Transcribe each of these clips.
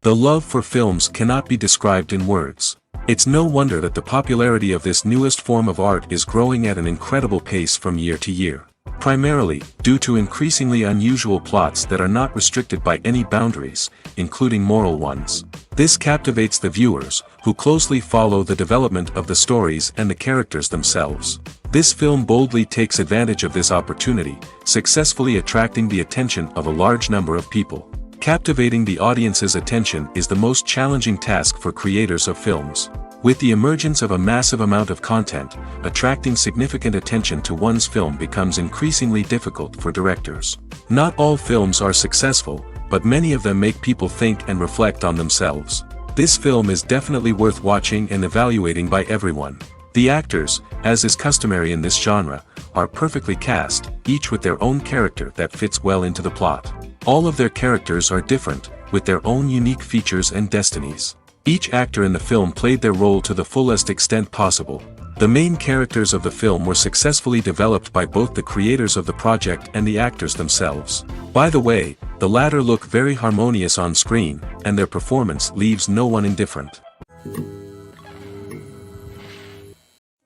The love for films cannot be described in words. It's no wonder that the popularity of this newest form of art is growing at an incredible pace from year to year. Primarily, due to increasingly unusual plots that are not restricted by any boundaries, including moral ones. This captivates the viewers, who closely follow the development of the stories and the characters themselves. This film boldly takes advantage of this opportunity, successfully attracting the attention of a large number of people. Captivating the audience's attention is the most challenging task for creators of films. With the emergence of a massive amount of content, attracting significant attention to one's film becomes increasingly difficult for directors. Not all films are successful, but many of them make people think and reflect on themselves. This film is definitely worth watching and evaluating by everyone. The actors, as is customary in this genre, are perfectly cast, each with their own character that fits well into the plot. All of their characters are different, with their own unique features and destinies. Each actor in the film played their role to the fullest extent possible. The main characters of the film were successfully developed by both the creators of the project and the actors themselves. By the way, the latter look very harmonious on screen, and their performance leaves no one indifferent.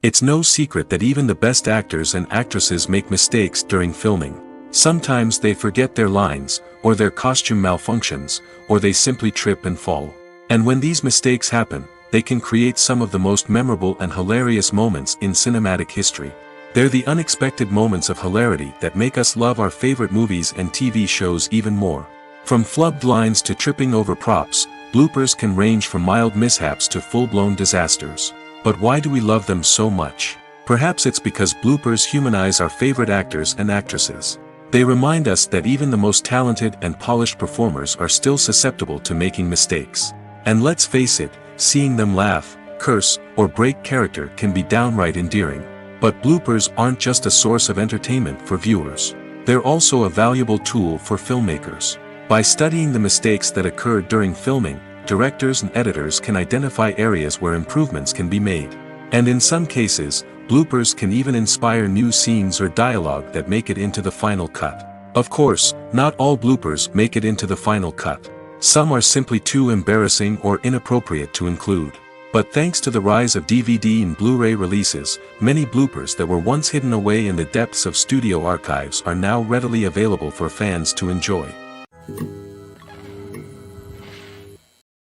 It's no secret that even the best actors and actresses make mistakes during filming. Sometimes they forget their lines, or their costume malfunctions, or they simply trip and fall. And when these mistakes happen, they can create some of the most memorable and hilarious moments in cinematic history. They're the unexpected moments of hilarity that make us love our favorite movies and TV shows even more. From flubbed lines to tripping over props, bloopers can range from mild mishaps to full-blown disasters. But why do we love them so much? Perhaps it's because bloopers humanize our favorite actors and actresses. They remind us that even the most talented and polished performers are still susceptible to making mistakes. And let's face it, seeing them laugh, curse, or break character can be downright endearing. But bloopers aren't just a source of entertainment for viewers. They're also a valuable tool for filmmakers. By studying the mistakes that occurred during filming, directors and editors can identify areas where improvements can be made. And in some cases, bloopers can even inspire new scenes or dialogue that make it into the final cut. Of course, not all bloopers make it into the final cut. Some are simply too embarrassing or inappropriate to include. But thanks to the rise of DVD and Blu-ray releases, many bloopers that were once hidden away in the depths of studio archives are now readily available for fans to enjoy.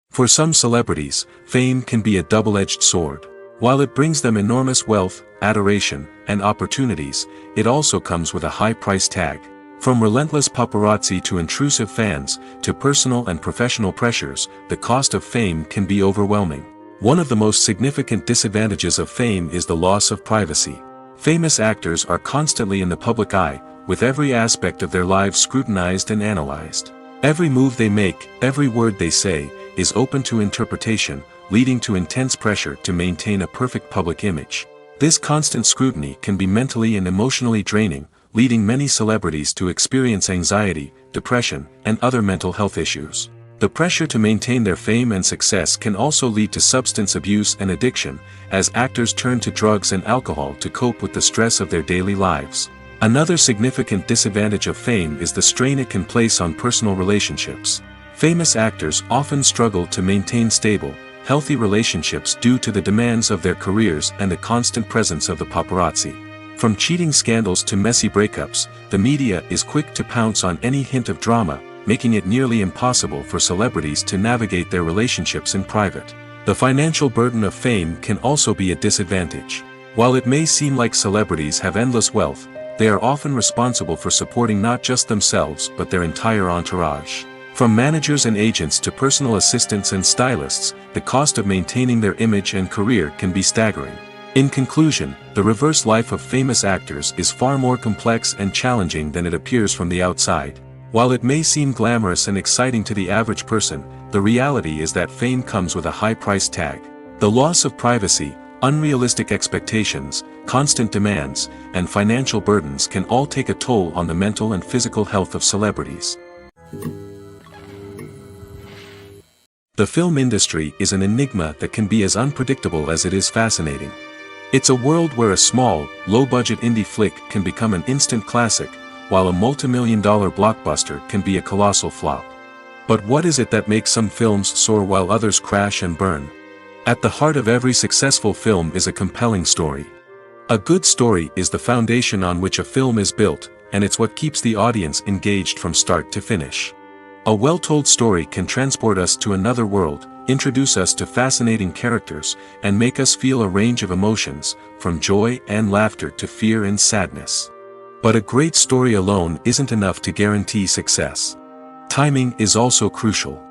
For some celebrities, fame can be a double-edged sword. While it brings them enormous wealth, adoration, and opportunities, it also comes with a high price tag. From relentless paparazzi to intrusive fans, to personal and professional pressures, the cost of fame can be overwhelming. One of the most significant disadvantages of fame is the loss of privacy. Famous actors are constantly in the public eye, with every aspect of their lives scrutinized and analyzed. Every move they make, every word they say, is open to interpretation, leading to intense pressure to maintain a perfect public image. This constant scrutiny can be mentally and emotionally draining, leading many celebrities to experience anxiety, depression, and other mental health issues. The pressure to maintain their fame and success can also lead to substance abuse and addiction, as actors turn to drugs and alcohol to cope with the stress of their daily lives. Another significant disadvantage of fame is the strain it can place on personal relationships. Famous actors often struggle to maintain stable, healthy relationships due to the demands of their careers and the constant presence of the paparazzi. From cheating scandals to messy breakups, the media is quick to pounce on any hint of drama, making it nearly impossible for celebrities to navigate their relationships in private. The financial burden of fame can also be a disadvantage. While it may seem like celebrities have endless wealth, they are often responsible for supporting not just themselves but their entire entourage. From managers and agents to personal assistants and stylists, the cost of maintaining their image and career can be staggering. In conclusion, the reverse life of famous actors is far more complex and challenging than it appears from the outside. While it may seem glamorous and exciting to the average person, the reality is that fame comes with a high price tag. The loss of privacy, unrealistic expectations, constant demands, and financial burdens can all take a toll on the mental and physical health of celebrities. The film industry is an enigma that can be as unpredictable as it is fascinating. It's a world where a small, low-budget indie flick can become an instant classic, while a multi-million-dollar blockbuster can be a colossal flop. But what is it that makes some films soar while others crash and burn? At the heart of every successful film is a compelling story. A good story is the foundation on which a film is built, and it's what keeps the audience engaged from start to finish. A well-told story can transport us to another world, introduce us to fascinating characters, and make us feel a range of emotions, from joy and laughter to fear and sadness. But a great story alone isn't enough to guarantee success. Timing is also crucial.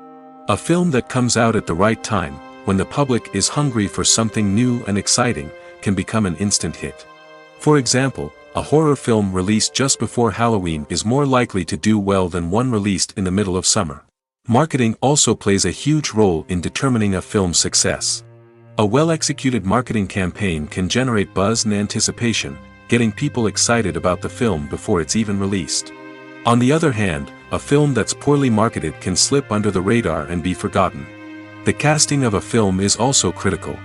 A film that comes out at the right time, when the public is hungry for something new and exciting, can become an instant hit. For example, a horror film released just before Halloween is more likely to do well than one released in the middle of summer. Marketing also plays a huge role in determining a film's success. A well-executed marketing campaign can generate buzz and anticipation, getting people excited about the film before it's even released. On the other hand, a film that's poorly marketed can slip under the radar and be forgotten. The casting of a film is also critical.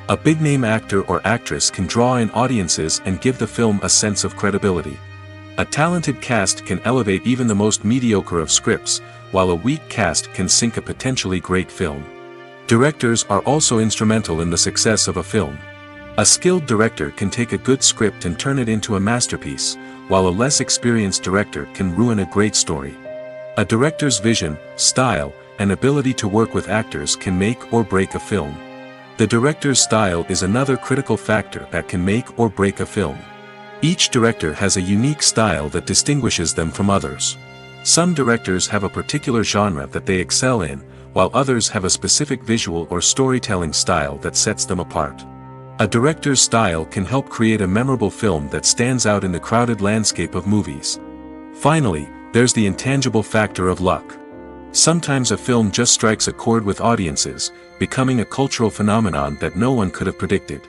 A big-name actor or actress can draw in audiences and give the film a sense of credibility. A talented cast can elevate even the most mediocre of scripts, while a weak cast can sink a potentially great film. Directors are also instrumental in the success of a film. A skilled director can take a good script and turn it into a masterpiece, while a less experienced director can ruin a great story. A director's vision, style, and ability to work with actors can make or break a film. The director's style is another critical factor that can make or break a film. Each director has a unique style that distinguishes them from others. Some directors have a particular genre that they excel in, while others have a specific visual or storytelling style that sets them apart. A director's style can help create a memorable film that stands out in the crowded landscape of movies. Finally, there's the intangible factor of luck. Sometimes a film just strikes a chord with audiences, becoming a cultural phenomenon that no one could have predicted.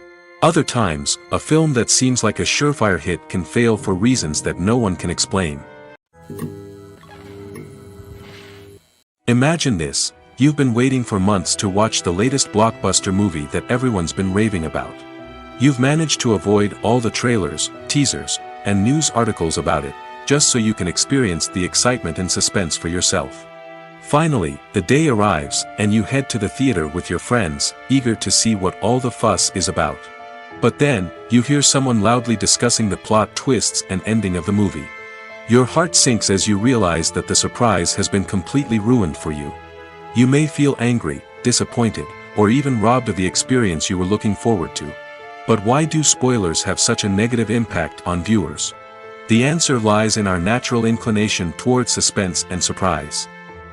Other times, a film that seems like a surefire hit can fail for reasons that no one can explain. Imagine this: you've been waiting for months to watch the latest blockbuster movie that everyone's been raving about. You've managed to avoid all the trailers, teasers, and news articles about it, just so you can experience the excitement and suspense for yourself. Finally, the day arrives, and you head to the theater with your friends, eager to see what all the fuss is about. But then, you hear someone loudly discussing the plot twists and ending of the movie. Your heart sinks as you realize that the surprise has been completely ruined for you. You may feel angry, disappointed, or even robbed of the experience you were looking forward to. But why do spoilers have such a negative impact on viewers? The answer lies in our natural inclination toward suspense and surprise.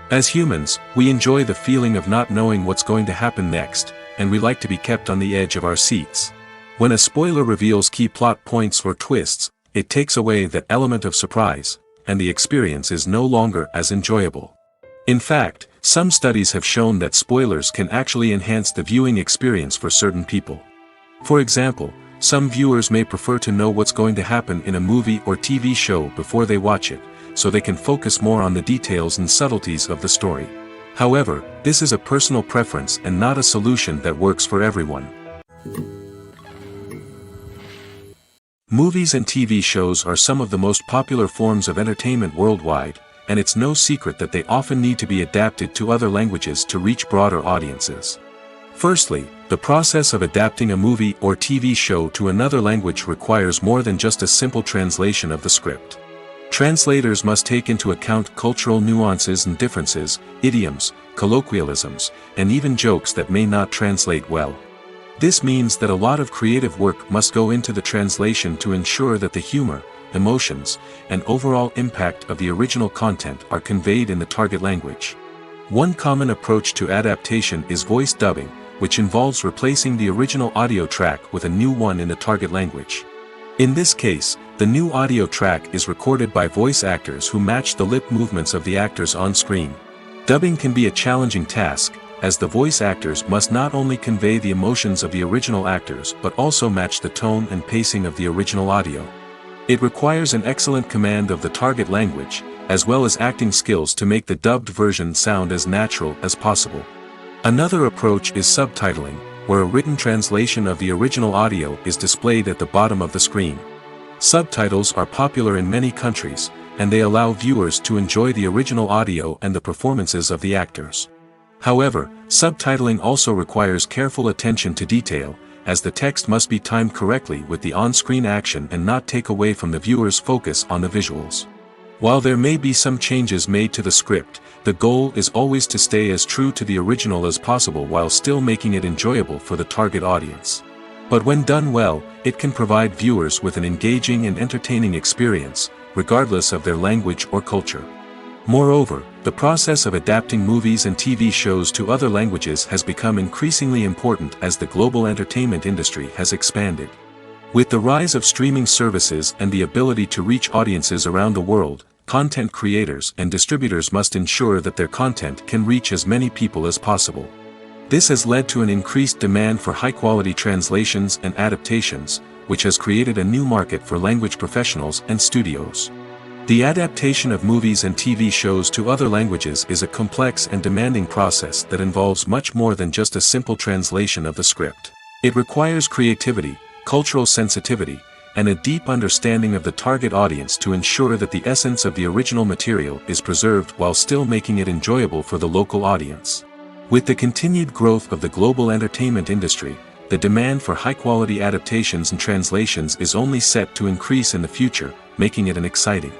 As humans, we enjoy the feeling of not knowing what's going to happen next, and we like to be kept on the edge of our seats. When a spoiler reveals key plot points or twists, it takes away that element of surprise, and the experience is no longer as enjoyable. In fact, some studies have shown that spoilers can actually enhance the viewing experience for certain people. For example, some viewers may prefer to know what's going to happen in a movie or TV show before they watch it, so they can focus more on the details and subtleties of the story. However, this is a personal preference and not a solution that works for everyone. Movies and TV shows are some of the most popular forms of entertainment worldwide, and it's no secret that they often need to be adapted to other languages to reach broader audiences. Firstly, the process of adapting a movie or TV show to another language requires more than just a simple translation of the script. Translators must take into account cultural nuances and differences, idioms, colloquialisms, and even jokes that may not translate well. This means that a lot of creative work must go into the translation to ensure that the humor, emotions, and overall impact of the original content are conveyed in the target language. One common approach to adaptation is voice dubbing, which involves replacing the original audio track with a new one in the target language. In this case, the new audio track is recorded by voice actors who match the lip movements of the actors on screen. Dubbing can be a challenging task, as the voice actors must not only convey the emotions of the original actors but also match the tone and pacing of the original audio. It requires an excellent command of the target language, as well as acting skills to make the dubbed version sound as natural as possible. Another approach is subtitling, where a written translation of the original audio is displayed at the bottom of the screen. Subtitles are popular in many countries, and they allow viewers to enjoy the original audio and the performances of the actors. However, subtitling also requires careful attention to detail, as the text must be timed correctly with the on-screen action and not take away from the viewer's focus on the visuals. While there may be some changes made to the script, the goal is always to stay as true to the original as possible while still making it enjoyable for the target audience. But when done well, it can provide viewers with an engaging and entertaining experience, regardless of their language or culture. Moreover, the process of adapting movies and TV shows to other languages has become increasingly important as the global entertainment industry has expanded. With the rise of streaming services and the ability to reach audiences around the world, content creators and distributors must ensure that their content can reach as many people as possible. This has led to an increased demand for high-quality translations and adaptations, which has created a new market for language professionals and studios. The adaptation of movies and TV shows to other languages is a complex and demanding process that involves much more than just a simple translation of the script. It requires creativity, cultural sensitivity, and a deep understanding of the target audience to ensure that the essence of the original material is preserved while still making it enjoyable for the local audience. With the continued growth of the global entertainment industry, the demand for high-quality adaptations and translations is only set to increase in the future, making it an exciting.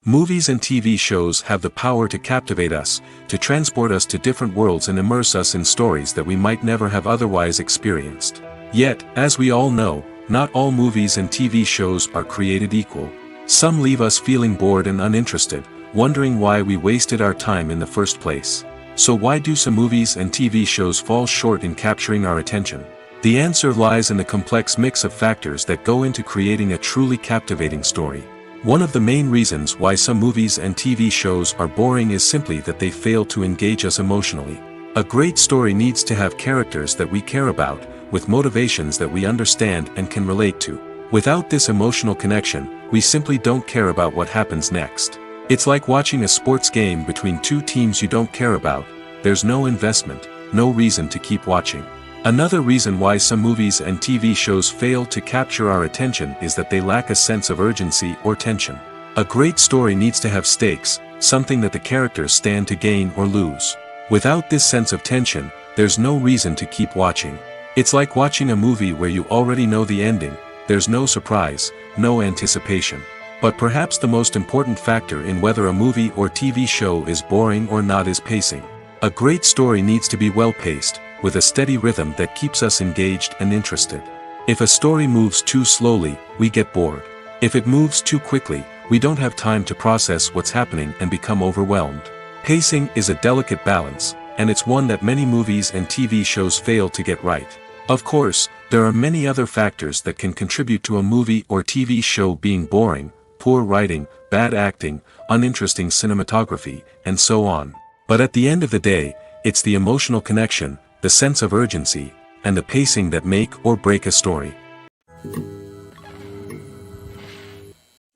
Movies and TV shows have the power to captivate us, to transport us to different worlds and immerse us in stories that we might never have otherwise experienced. Yet, as we all know, not all movies and TV shows are created equal. Some leave us feeling bored and uninterested, wondering why we wasted our time in the first place. So why do some movies and TV shows fall short in capturing our attention? The answer lies in the complex mix of factors that go into creating a truly captivating story. One of the main reasons why some movies and TV shows are boring is simply that they fail to engage us emotionally. A great story needs to have characters that we care about, with motivations that we understand and can relate to. Without this emotional connection, we simply don't care about what happens next. It's like watching a sports game between two teams you don't care about. There's no investment, no reason to keep watching. Another reason why some movies and TV shows fail to capture our attention is that they lack a sense of urgency or tension. A great story needs to have stakes, something that the characters stand to gain or lose. Without this sense of tension, there's no reason to keep watching. It's like watching a movie where you already know the ending. There's no surprise, no anticipation. But perhaps the most important factor in whether a movie or TV show is boring or not is pacing. A great story needs to be well-paced, with a steady rhythm that keeps us engaged and interested. If a story moves too slowly, we get bored. If it moves too quickly, we don't have time to process what's happening and become overwhelmed. Pacing is a delicate balance, and it's one that many movies and TV shows fail to get right. Of course, there are many other factors that can contribute to a movie or TV show being boring: poor writing, bad acting, uninteresting cinematography, and so on. But at the end of the day, it's the emotional connection, the sense of urgency, and the pacing that make or break a story.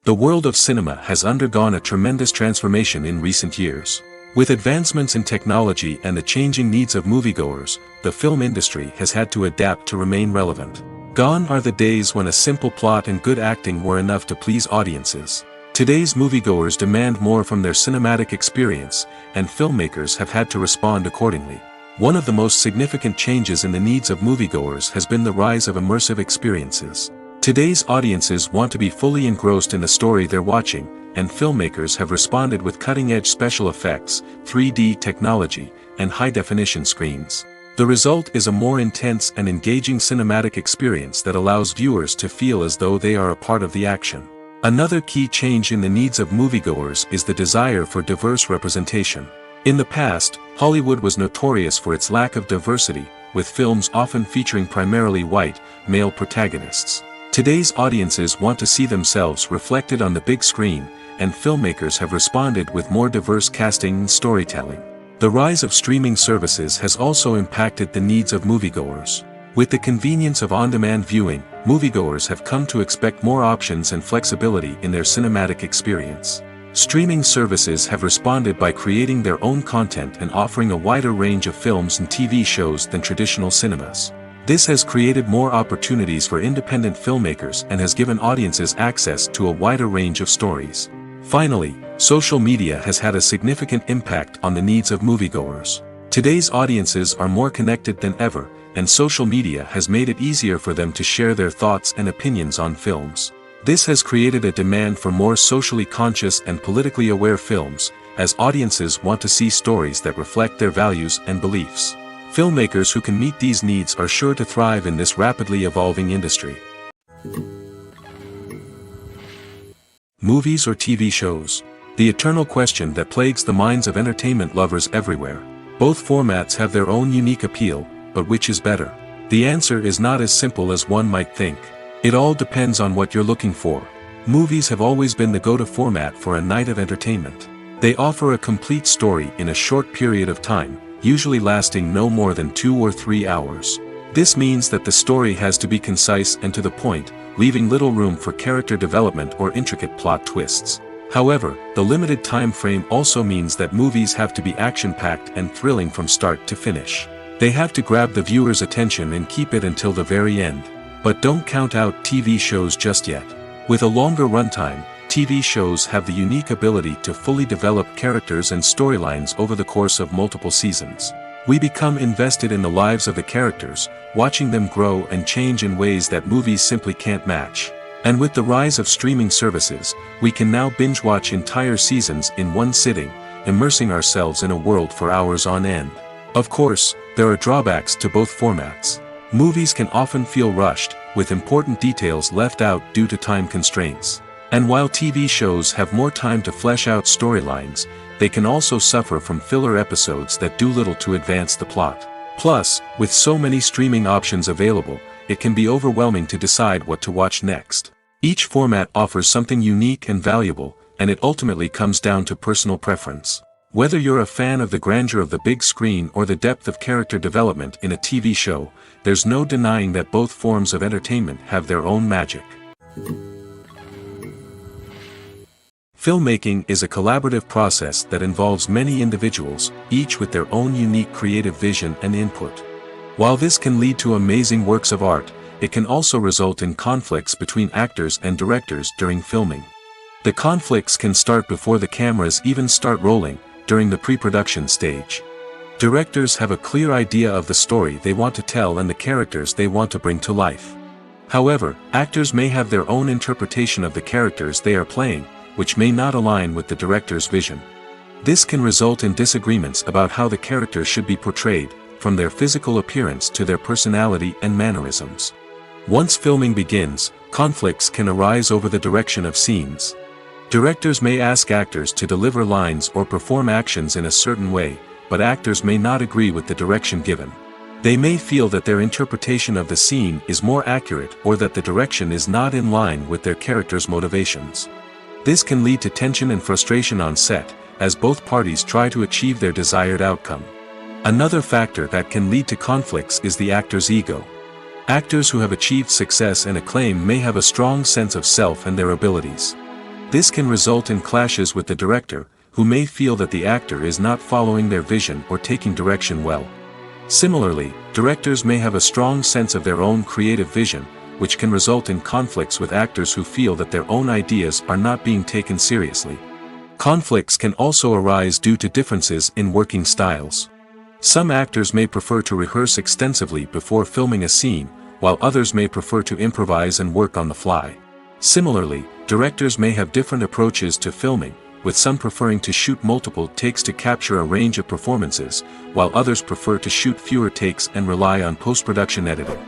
The world of cinema has undergone a tremendous transformation in recent years. With advancements in technology and the changing needs of moviegoers, the film industry has had to adapt to remain relevant. Gone are the days when a simple plot and good acting were enough to please audiences. Today's moviegoers demand more from their cinematic experience, and filmmakers have had to respond accordingly. One of the most significant changes in the needs of moviegoers has been the rise of immersive experiences. Today's audiences want to be fully engrossed in the story they're watching, and filmmakers have responded with cutting-edge special effects, 3D technology, and high-definition screens. The result is a more intense and engaging cinematic experience that allows viewers to feel as though they are a part of the action. Another key change in the needs of moviegoers is the desire for diverse representation. In the past, Hollywood was notorious for its lack of diversity, with films often featuring primarily white, male protagonists. Today's audiences want to see themselves reflected on the big screen, and filmmakers have responded with more diverse casting and storytelling. The rise of streaming services has also impacted the needs of moviegoers. With the convenience of on-demand viewing, moviegoers have come to expect more options and flexibility in their cinematic experience. Streaming services have responded by creating their own content and offering a wider range of films and TV shows than traditional cinemas. This has created more opportunities for independent filmmakers and has given audiences access to a wider range of stories. Finally, social media has had a significant impact on the needs of moviegoers. Today's audiences are more connected than ever, and social media has made it easier for them to share their thoughts and opinions on films. This has created a demand for more socially conscious and politically aware films, as audiences want to see stories that reflect their values and beliefs. Filmmakers who can meet these needs are sure to thrive in this rapidly evolving industry. Movies or TV shows? The eternal question that plagues the minds of entertainment lovers everywhere. Both formats have their own unique appeal, but which is better? The answer is not as simple as one might think. It all depends on what you're looking for. Movies have always been the go-to format for a night of entertainment. They offer a complete story in a short period of time, usually lasting no more than 2 or 3 hours. This means that the story has to be concise and to the point, leaving little room for character development or intricate plot twists. However, the limited time frame also means that movies have to be action-packed and thrilling from start to finish. They have to grab the viewer's attention and keep it until the very end. But don't count out TV shows just yet. With a longer runtime, TV shows have the unique ability to fully develop characters and storylines over the course of multiple seasons. We become invested in the lives of the characters, watching them grow and change in ways that movies simply can't match. And with the rise of streaming services, we can now binge-watch entire seasons in one sitting, immersing ourselves in a world for hours on end. Of course, there are drawbacks to both formats. Movies can often feel rushed, with important details left out due to time constraints. And while TV shows have more time to flesh out storylines, they can also suffer from filler episodes that do little to advance the plot. Plus, with so many streaming options available, it can be overwhelming to decide what to watch next. Each format offers something unique and valuable, and it ultimately comes down to personal preference. Whether you're a fan of the grandeur of the big screen or the depth of character development in a TV show, there's no denying that both forms of entertainment have their own magic. Filmmaking is a collaborative process that involves many individuals, each with their own unique creative vision and input. While this can lead to amazing works of art, it can also result in conflicts between actors and directors during filming. The conflicts can start before the cameras even start rolling, during the pre-production stage. Directors have a clear idea of the story they want to tell and the characters they want to bring to life. However, actors may have their own interpretation of the characters they are playing, which may not align with the director's vision. This can result in disagreements about how the characters should be portrayed, from their physical appearance to their personality and mannerisms. Once filming begins, conflicts can arise over the direction of scenes. Directors may ask actors to deliver lines or perform actions in a certain way, but actors may not agree with the direction given. They may feel that their interpretation of the scene is more accurate or that the direction is not in line with their character's motivations. This can lead to tension and frustration on set, as both parties try to achieve their desired outcome. Another factor that can lead to conflicts is the actor's ego. Actors who have achieved success and acclaim may have a strong sense of self and their abilities. This can result in clashes with the director, who may feel that the actor is not following their vision or taking direction well. Similarly, directors may have a strong sense of their own creative vision, which can result in conflicts with actors who feel that their own ideas are not being taken seriously. Conflicts can also arise due to differences in working styles. Some actors may prefer to rehearse extensively before filming a scene, while others may prefer to improvise and work on the fly. Similarly, directors may have different approaches to filming, with some preferring to shoot multiple takes to capture a range of performances, while others prefer to shoot fewer takes and rely on post-production editing.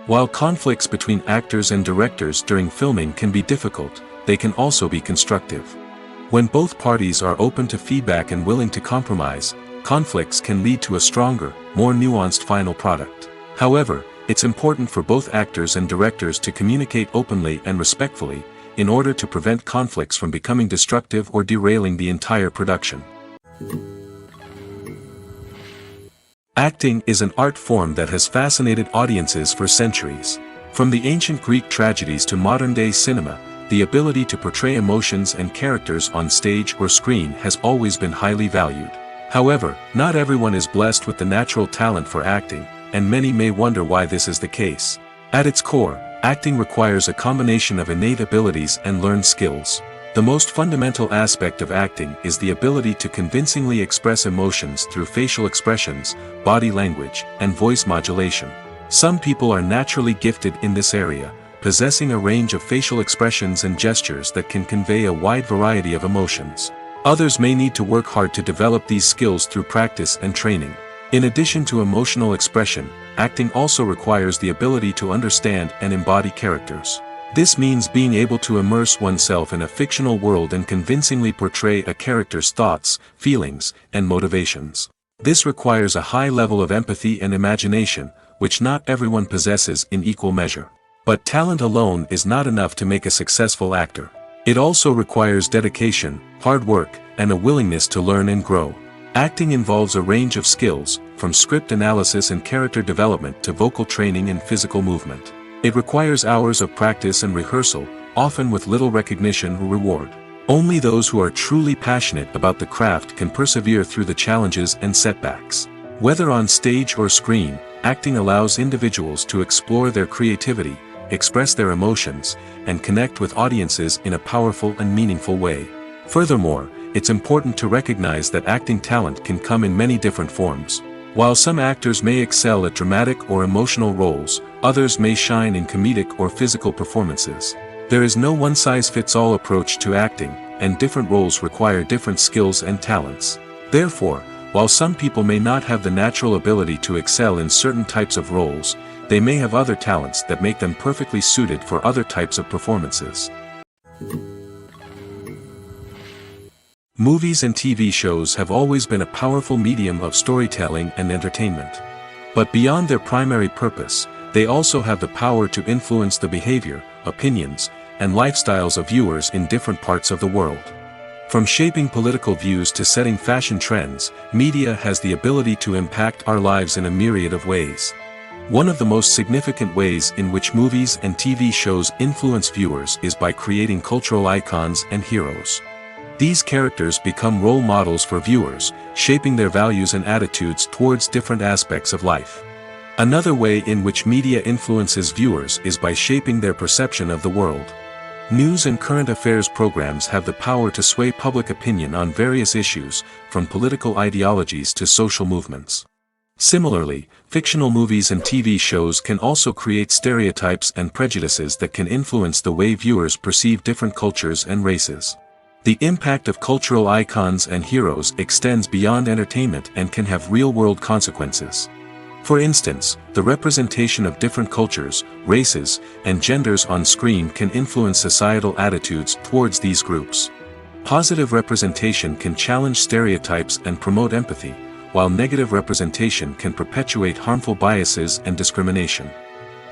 While conflicts between actors and directors during filming can be difficult, they can also be constructive. When both parties are open to feedback and willing to compromise, conflicts can lead to a stronger, more nuanced final product. However, it's important for both actors and directors to communicate openly and respectfully, in order to prevent conflicts from becoming destructive or derailing the entire production. Acting is an art form that has fascinated audiences for centuries. From the ancient Greek tragedies to modern-day cinema, the ability to portray emotions and characters on stage or screen has always been highly valued. However, not everyone is blessed with the natural talent for acting, and many may wonder why this is the case. At its core, acting requires a combination of innate abilities and learned skills. The most fundamental aspect of acting is the ability to convincingly express emotions through facial expressions, body language, and voice modulation. Some people are naturally gifted in this area, possessing a range of facial expressions and gestures that can convey a wide variety of emotions. Others may need to work hard to develop these skills through practice and training. In addition to emotional expression, acting also requires the ability to understand and embody characters. This means being able to immerse oneself in a fictional world and convincingly portray a character's thoughts, feelings, and motivations. This requires a high level of empathy and imagination, which not everyone possesses in equal measure. But talent alone is not enough to make a successful actor. It also requires dedication, hard work, and a willingness to learn and grow. Acting involves a range of skills, from script analysis and character development to vocal training and physical movement. It requires hours of practice and rehearsal, often with little recognition or reward. Only those who are truly passionate about the craft can persevere through the challenges and setbacks. Whether on stage or screen, acting allows individuals to explore their creativity, express their emotions, and connect with audiences in a powerful and meaningful way. Furthermore, it's important to recognize that acting talent can come in many different forms. While some actors may excel at dramatic or emotional roles, others may shine in comedic or physical performances. There is no one-size-fits-all approach to acting, and different roles require different skills and talents. Therefore, while some people may not have the natural ability to excel in certain types of roles, they may have other talents that make them perfectly suited for other types of performances. Movies and TV shows have always been a powerful medium of storytelling and entertainment. But beyond their primary purpose, they also have the power to influence the behavior, opinions, and lifestyles of viewers in different parts of the world. From shaping political views to setting fashion trends, media has the ability to impact our lives in a myriad of ways. One of the most significant ways in which movies and TV shows influence viewers is by creating cultural icons and heroes. These characters become role models for viewers, shaping their values and attitudes towards different aspects of life. Another way in which media influences viewers is by shaping their perception of the world. News and current affairs programs have the power to sway public opinion on various issues, from political ideologies to social movements. Similarly, fictional movies and TV shows can also create stereotypes and prejudices that can influence the way viewers perceive different cultures and races. The impact of cultural icons and heroes extends beyond entertainment and can have real-world consequences. For instance, the representation of different cultures, races, and genders on screen can influence societal attitudes towards these groups. Positive representation can challenge stereotypes and promote empathy, while negative representation can perpetuate harmful biases and discrimination.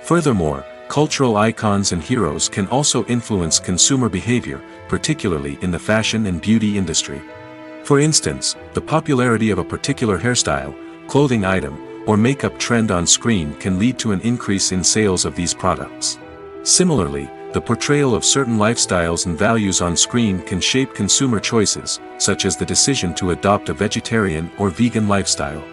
Furthermore, cultural icons and heroes can also influence consumer behavior, particularly in the fashion and beauty industry. For instance, the popularity of a particular hairstyle, clothing item, or makeup trend on screen can lead to an increase in sales of these products. Similarly, the portrayal of certain lifestyles and values on screen can shape consumer choices, such as the decision to adopt a vegetarian or vegan lifestyle.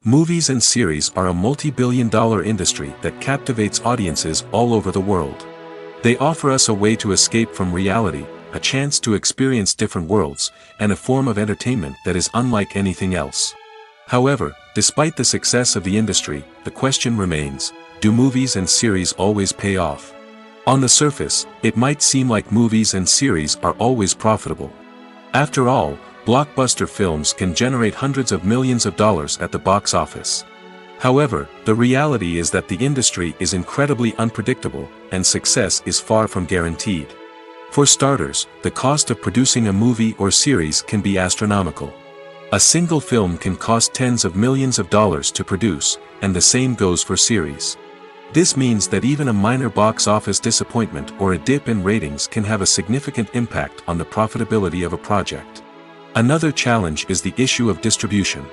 Movies and series are a multi-billion-dollar industry that captivates audiences all over the world. They offer us a way to escape from reality, a chance to experience different worlds, and a form of entertainment that is unlike anything else. However, despite the success of the industry, the question remains, do movies and series always pay off? On the surface, it might seem like movies and series are always profitable. After all, blockbuster films can generate hundreds of millions of dollars at the box office. However, the reality is that the industry is incredibly unpredictable, and success is far from guaranteed. For starters, the cost of producing a movie or series can be astronomical. A single film can cost tens of millions of dollars to produce, and the same goes for series. This means that even a minor box office disappointment or a dip in ratings can have a significant impact on the profitability of a project. Another challenge is the issue of distribution.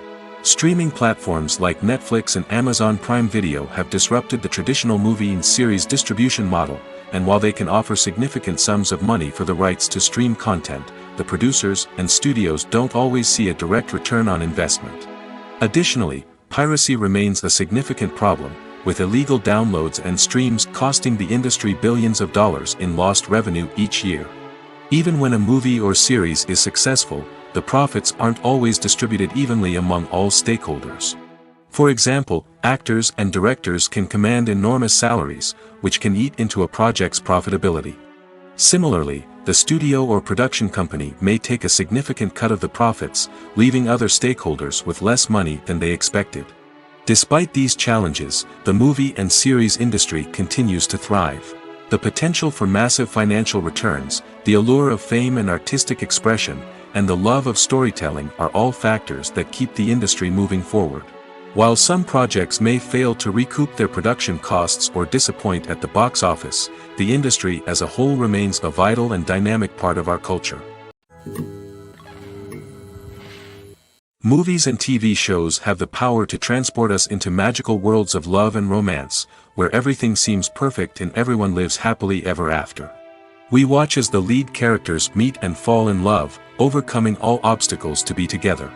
Streaming platforms like Netflix and Amazon Prime Video have disrupted the traditional movie and series distribution model, and while they can offer significant sums of money for the rights to stream content, the producers and studios don't always see a direct return on investment. Additionally, piracy remains a significant problem, with illegal downloads and streams costing the industry billions of dollars in lost revenue each year. Even when a movie or series is successful, the profits aren't always distributed evenly among all stakeholders. For example, actors and directors can command enormous salaries, which can eat into a project's profitability. Similarly, the studio or production company may take a significant cut of the profits, leaving other stakeholders with less money than they expected. Despite these challenges, the movie and series industry continues to thrive. The potential for massive financial returns, the allure of fame and artistic expression, and the love of storytelling are all factors that keep the industry moving forward. While some projects may fail to recoup their production costs or disappoint at the box office, the industry as a whole remains a vital and dynamic part of our culture. Movies and TV shows have the power to transport us into magical worlds of love and romance, where everything seems perfect and everyone lives happily ever after. We watch as the lead characters meet and fall in love, overcoming all obstacles to be together.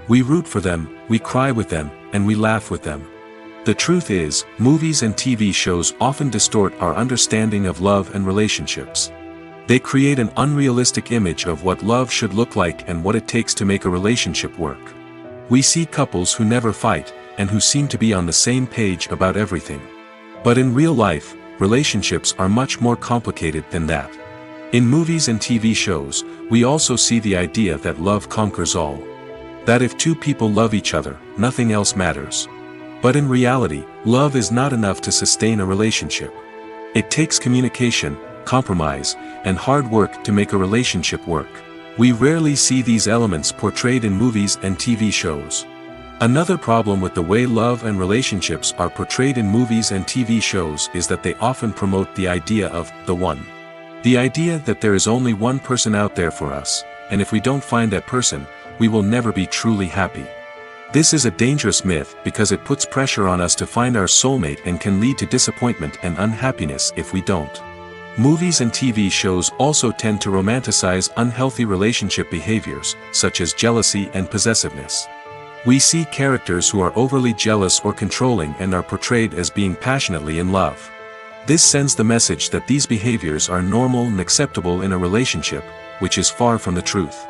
We root for them, we cry with them, and we laugh with them. The truth is, movies and TV shows often distort our understanding of love and relationships. They create an unrealistic image of what love should look like and what it takes to make a relationship work. We see couples who never fight, and who seem to be on the same page about everything. But in real life, relationships are much more complicated than that. In movies and TV shows, we also see the idea that love conquers all. That if two people love each other, nothing else matters. But in reality, love is not enough to sustain a relationship. It takes communication, compromise, and hard work to make a relationship work. We rarely see these elements portrayed in movies and TV shows. Another problem with the way love and relationships are portrayed in movies and TV shows is that they often promote the idea of the one. The idea that there is only one person out there for us, and if we don't find that person, we will never be truly happy. This is a dangerous myth because it puts pressure on us to find our soulmate and can lead to disappointment and unhappiness if we don't. Movies and TV shows also tend to romanticize unhealthy relationship behaviors, such as jealousy and possessiveness. We see characters who are overly jealous or controlling and are portrayed as being passionately in love. This sends the message that these behaviors are normal and acceptable in a relationship, which is far from the truth.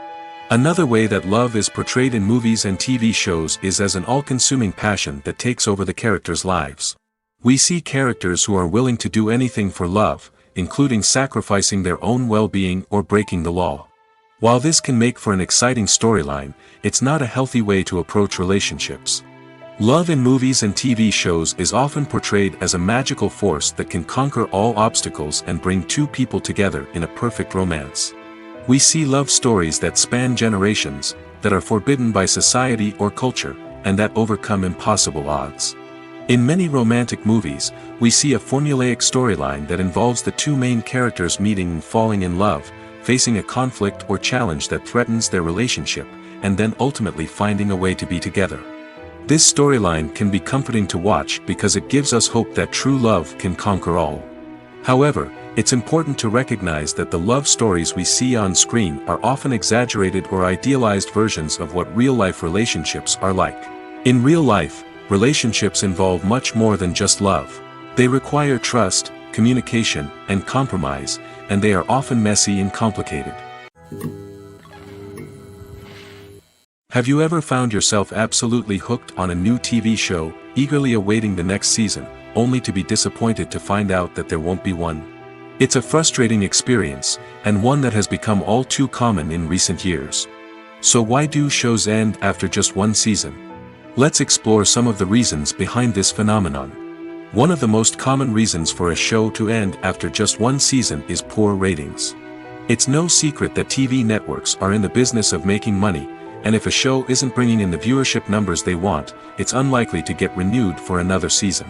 Another way that love is portrayed in movies and TV shows is as an all-consuming passion that takes over the characters' lives. We see characters who are willing to do anything for love, including sacrificing their own well-being or breaking the law. While this can make for an exciting storyline, it's not a healthy way to approach relationships. Love in movies and TV shows is often portrayed as a magical force that can conquer all obstacles and bring two people together in a perfect romance. We see love stories that span generations, that are forbidden by society or culture, and that overcome impossible odds. In many romantic movies, we see a formulaic storyline that involves the two main characters meeting and falling in love, facing a conflict or challenge that threatens their relationship, and then ultimately finding a way to be together. This storyline can be comforting to watch because it gives us hope that true love can conquer all. However, it's important to recognize that the love stories we see on screen are often exaggerated or idealized versions of what real-life relationships are like. In real life, relationships involve much more than just love. They require trust, communication, and compromise, and they are often messy and complicated. Have you ever found yourself absolutely hooked on a new TV show, eagerly awaiting the next season, only to be disappointed to find out that there won't be one? It's a frustrating experience, and one that has become all too common in recent years. So why do shows end after just one season? Let's explore some of the reasons behind this phenomenon. One of the most common reasons for a show to end after just one season is poor ratings. It's no secret that TV networks are in the business of making money, and if a show isn't bringing in the viewership numbers they want, it's unlikely to get renewed for another season.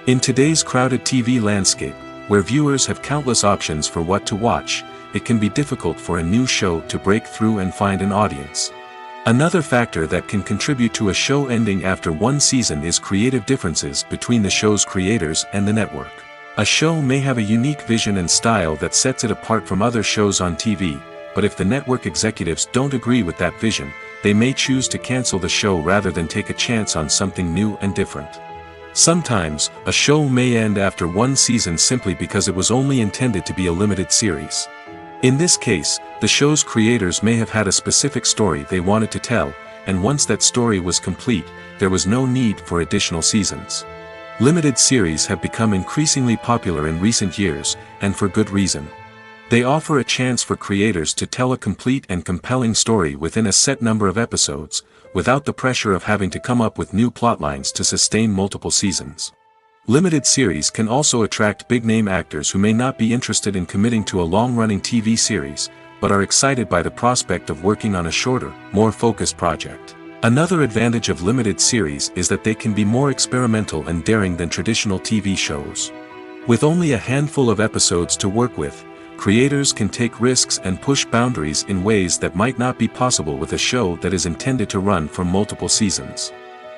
In today's crowded TV landscape, where viewers have countless options for what to watch, it can be difficult for a new show to break through and find an audience. Another factor that can contribute to a show ending after one season is creative differences between the show's creators and the network. A show may have a unique vision and style that sets it apart from other shows on TV, but if the network executives don't agree with that vision, they may choose to cancel the show rather than take a chance on something new and different. Sometimes, a show may end after one season simply because it was only intended to be a limited series. In this case, the show's creators may have had a specific story they wanted to tell, and once that story was complete, there was no need for additional seasons. Limited series have become increasingly popular in recent years, and for good reason. They offer a chance for creators to tell a complete and compelling story within a set number of episodes, without the pressure of having to come up with new plotlines to sustain multiple seasons. Limited series can also attract big-name actors who may not be interested in committing to a long-running TV series, but are excited by the prospect of working on a shorter, more focused project. Another advantage of limited series is that they can be more experimental and daring than traditional TV shows. With only a handful of episodes to work with, creators can take risks and push boundaries in ways that might not be possible with a show that is intended to run for multiple seasons.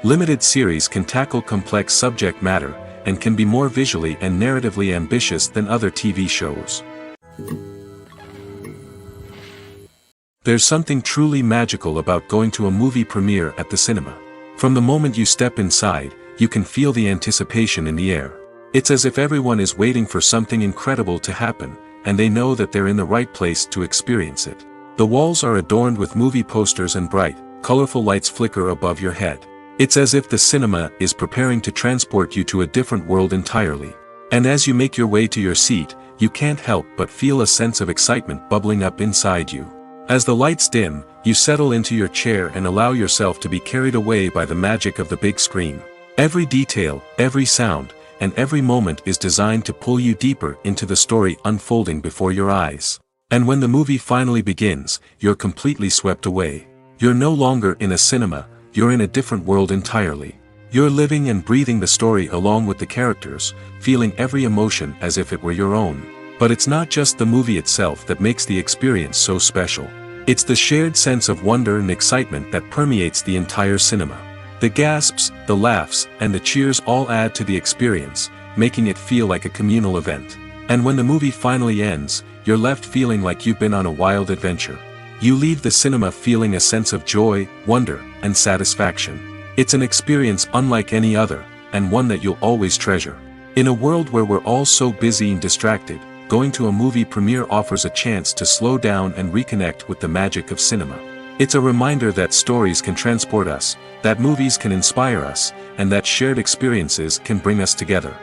Limited series can tackle complex subject matter, and can be more visually and narratively ambitious than other TV shows. There's something truly magical about going to a movie premiere at the cinema. From the moment you step inside, you can feel the anticipation in the air. It's as if everyone is waiting for something incredible to happen, and they know that they're in the right place to experience it. The walls are adorned with movie posters and bright, colorful lights flicker above your head. It's as if the cinema is preparing to transport you to a different world entirely. And as you make your way to your seat, you can't help but feel a sense of excitement bubbling up inside you. As the lights dim, you settle into your chair and allow yourself to be carried away by the magic of the big screen. Every detail, every sound, and every moment is designed to pull you deeper into the story unfolding before your eyes. And when the movie finally begins, you're completely swept away. You're no longer in a cinema, you're in a different world entirely. You're living and breathing the story along with the characters, feeling every emotion as if it were your own. But it's not just the movie itself that makes the experience so special. It's the shared sense of wonder and excitement that permeates the entire cinema. The gasps, the laughs, and the cheers all add to the experience, making it feel like a communal event. And when the movie finally ends, you're left feeling like you've been on a wild adventure. You leave the cinema feeling a sense of joy, wonder, and satisfaction. It's an experience unlike any other, and one that you'll always treasure. In a world where we're all so busy and distracted, going to a movie premiere offers a chance to slow down and reconnect with the magic of cinema. It's a reminder that stories can transport us, that movies can inspire us, and that shared experiences can bring us together.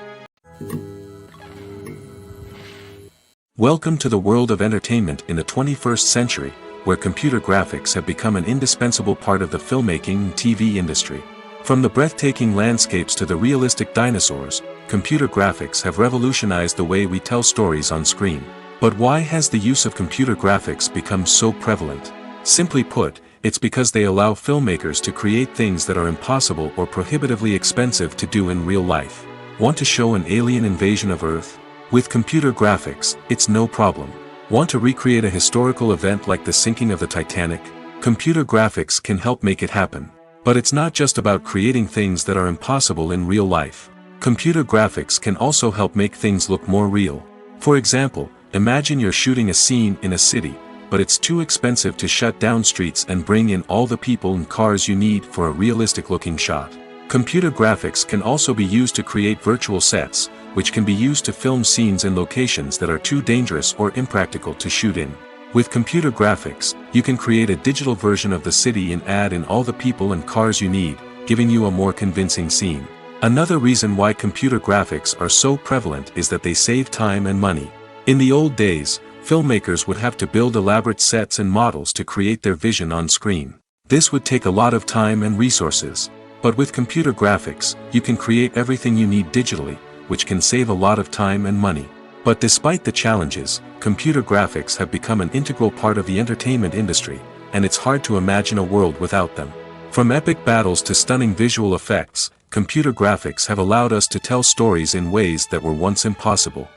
Welcome to the world of entertainment in the 21st century, where computer graphics have become an indispensable part of the filmmaking and TV industry. From the breathtaking landscapes to the realistic dinosaurs, computer graphics have revolutionized the way we tell stories on screen. But why has the use of computer graphics become so prevalent? Simply put, it's because they allow filmmakers to create things that are impossible or prohibitively expensive to do in real life. Want to show an alien invasion of Earth? With computer graphics, it's no problem. Want to recreate a historical event like the sinking of the Titanic? Computer graphics can help make it happen. But it's not just about creating things that are impossible in real life. Computer graphics can also help make things look more real. For example, imagine you're shooting a scene in a city, but it's too expensive to shut down streets and bring in all the people and cars you need for a realistic-looking shot. Computer graphics can also be used to create virtual sets, which can be used to film scenes in locations that are too dangerous or impractical to shoot in. With computer graphics, you can create a digital version of the city and add in all the people and cars you need, giving you a more convincing scene. Another reason why computer graphics are so prevalent is that they save time and money. In the old days, filmmakers would have to build elaborate sets and models to create their vision on screen. This would take a lot of time and resources. But with computer graphics, you can create everything you need digitally, which can save a lot of time and money. But despite the challenges, computer graphics have become an integral part of the entertainment industry, and it's hard to imagine a world without them. From epic battles to stunning visual effects, computer graphics have allowed us to tell stories in ways that were once impossible.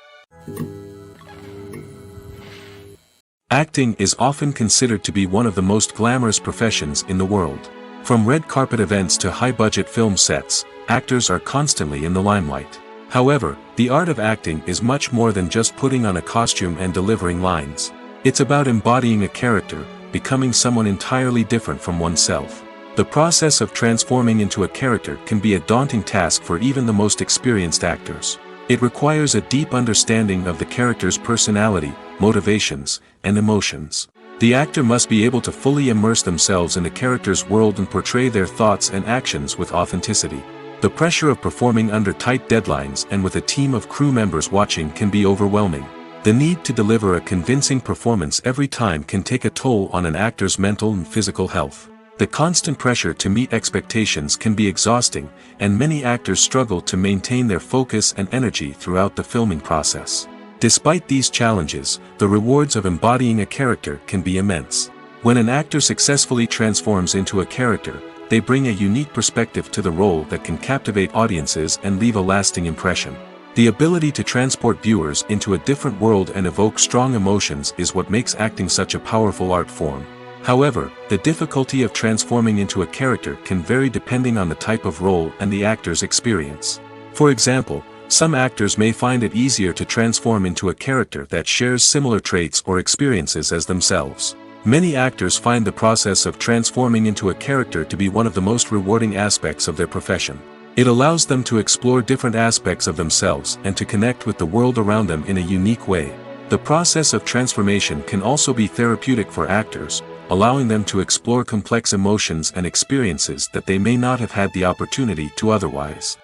Acting is often considered to be one of the most glamorous professions in the world. From red carpet events to high-budget film sets, actors are constantly in the limelight. However, the art of acting is much more than just putting on a costume and delivering lines. It's about embodying a character, becoming someone entirely different from oneself. The process of transforming into a character can be a daunting task for even the most experienced actors. It requires a deep understanding of the character's personality, motivations, and emotions. The actor must be able to fully immerse themselves in the character's world and portray their thoughts and actions with authenticity. The pressure of performing under tight deadlines and with a team of crew members watching can be overwhelming. The need to deliver a convincing performance every time can take a toll on an actor's mental and physical health. The constant pressure to meet expectations can be exhausting, and many actors struggle to maintain their focus and energy throughout the filming process. Despite these challenges, the rewards of embodying a character can be immense. When an actor successfully transforms into a character, they bring a unique perspective to the role that can captivate audiences and leave a lasting impression. The ability to transport viewers into a different world and evoke strong emotions is what makes acting such a powerful art form. However, the difficulty of transforming into a character can vary depending on the type of role and the actor's experience. For example, some actors may find it easier to transform into a character that shares similar traits or experiences as themselves. Many actors find the process of transforming into a character to be one of the most rewarding aspects of their profession. It allows them to explore different aspects of themselves and to connect with the world around them in a unique way. The process of transformation can also be therapeutic for actors, allowing them to explore complex emotions and experiences that they may not have had the opportunity to otherwise.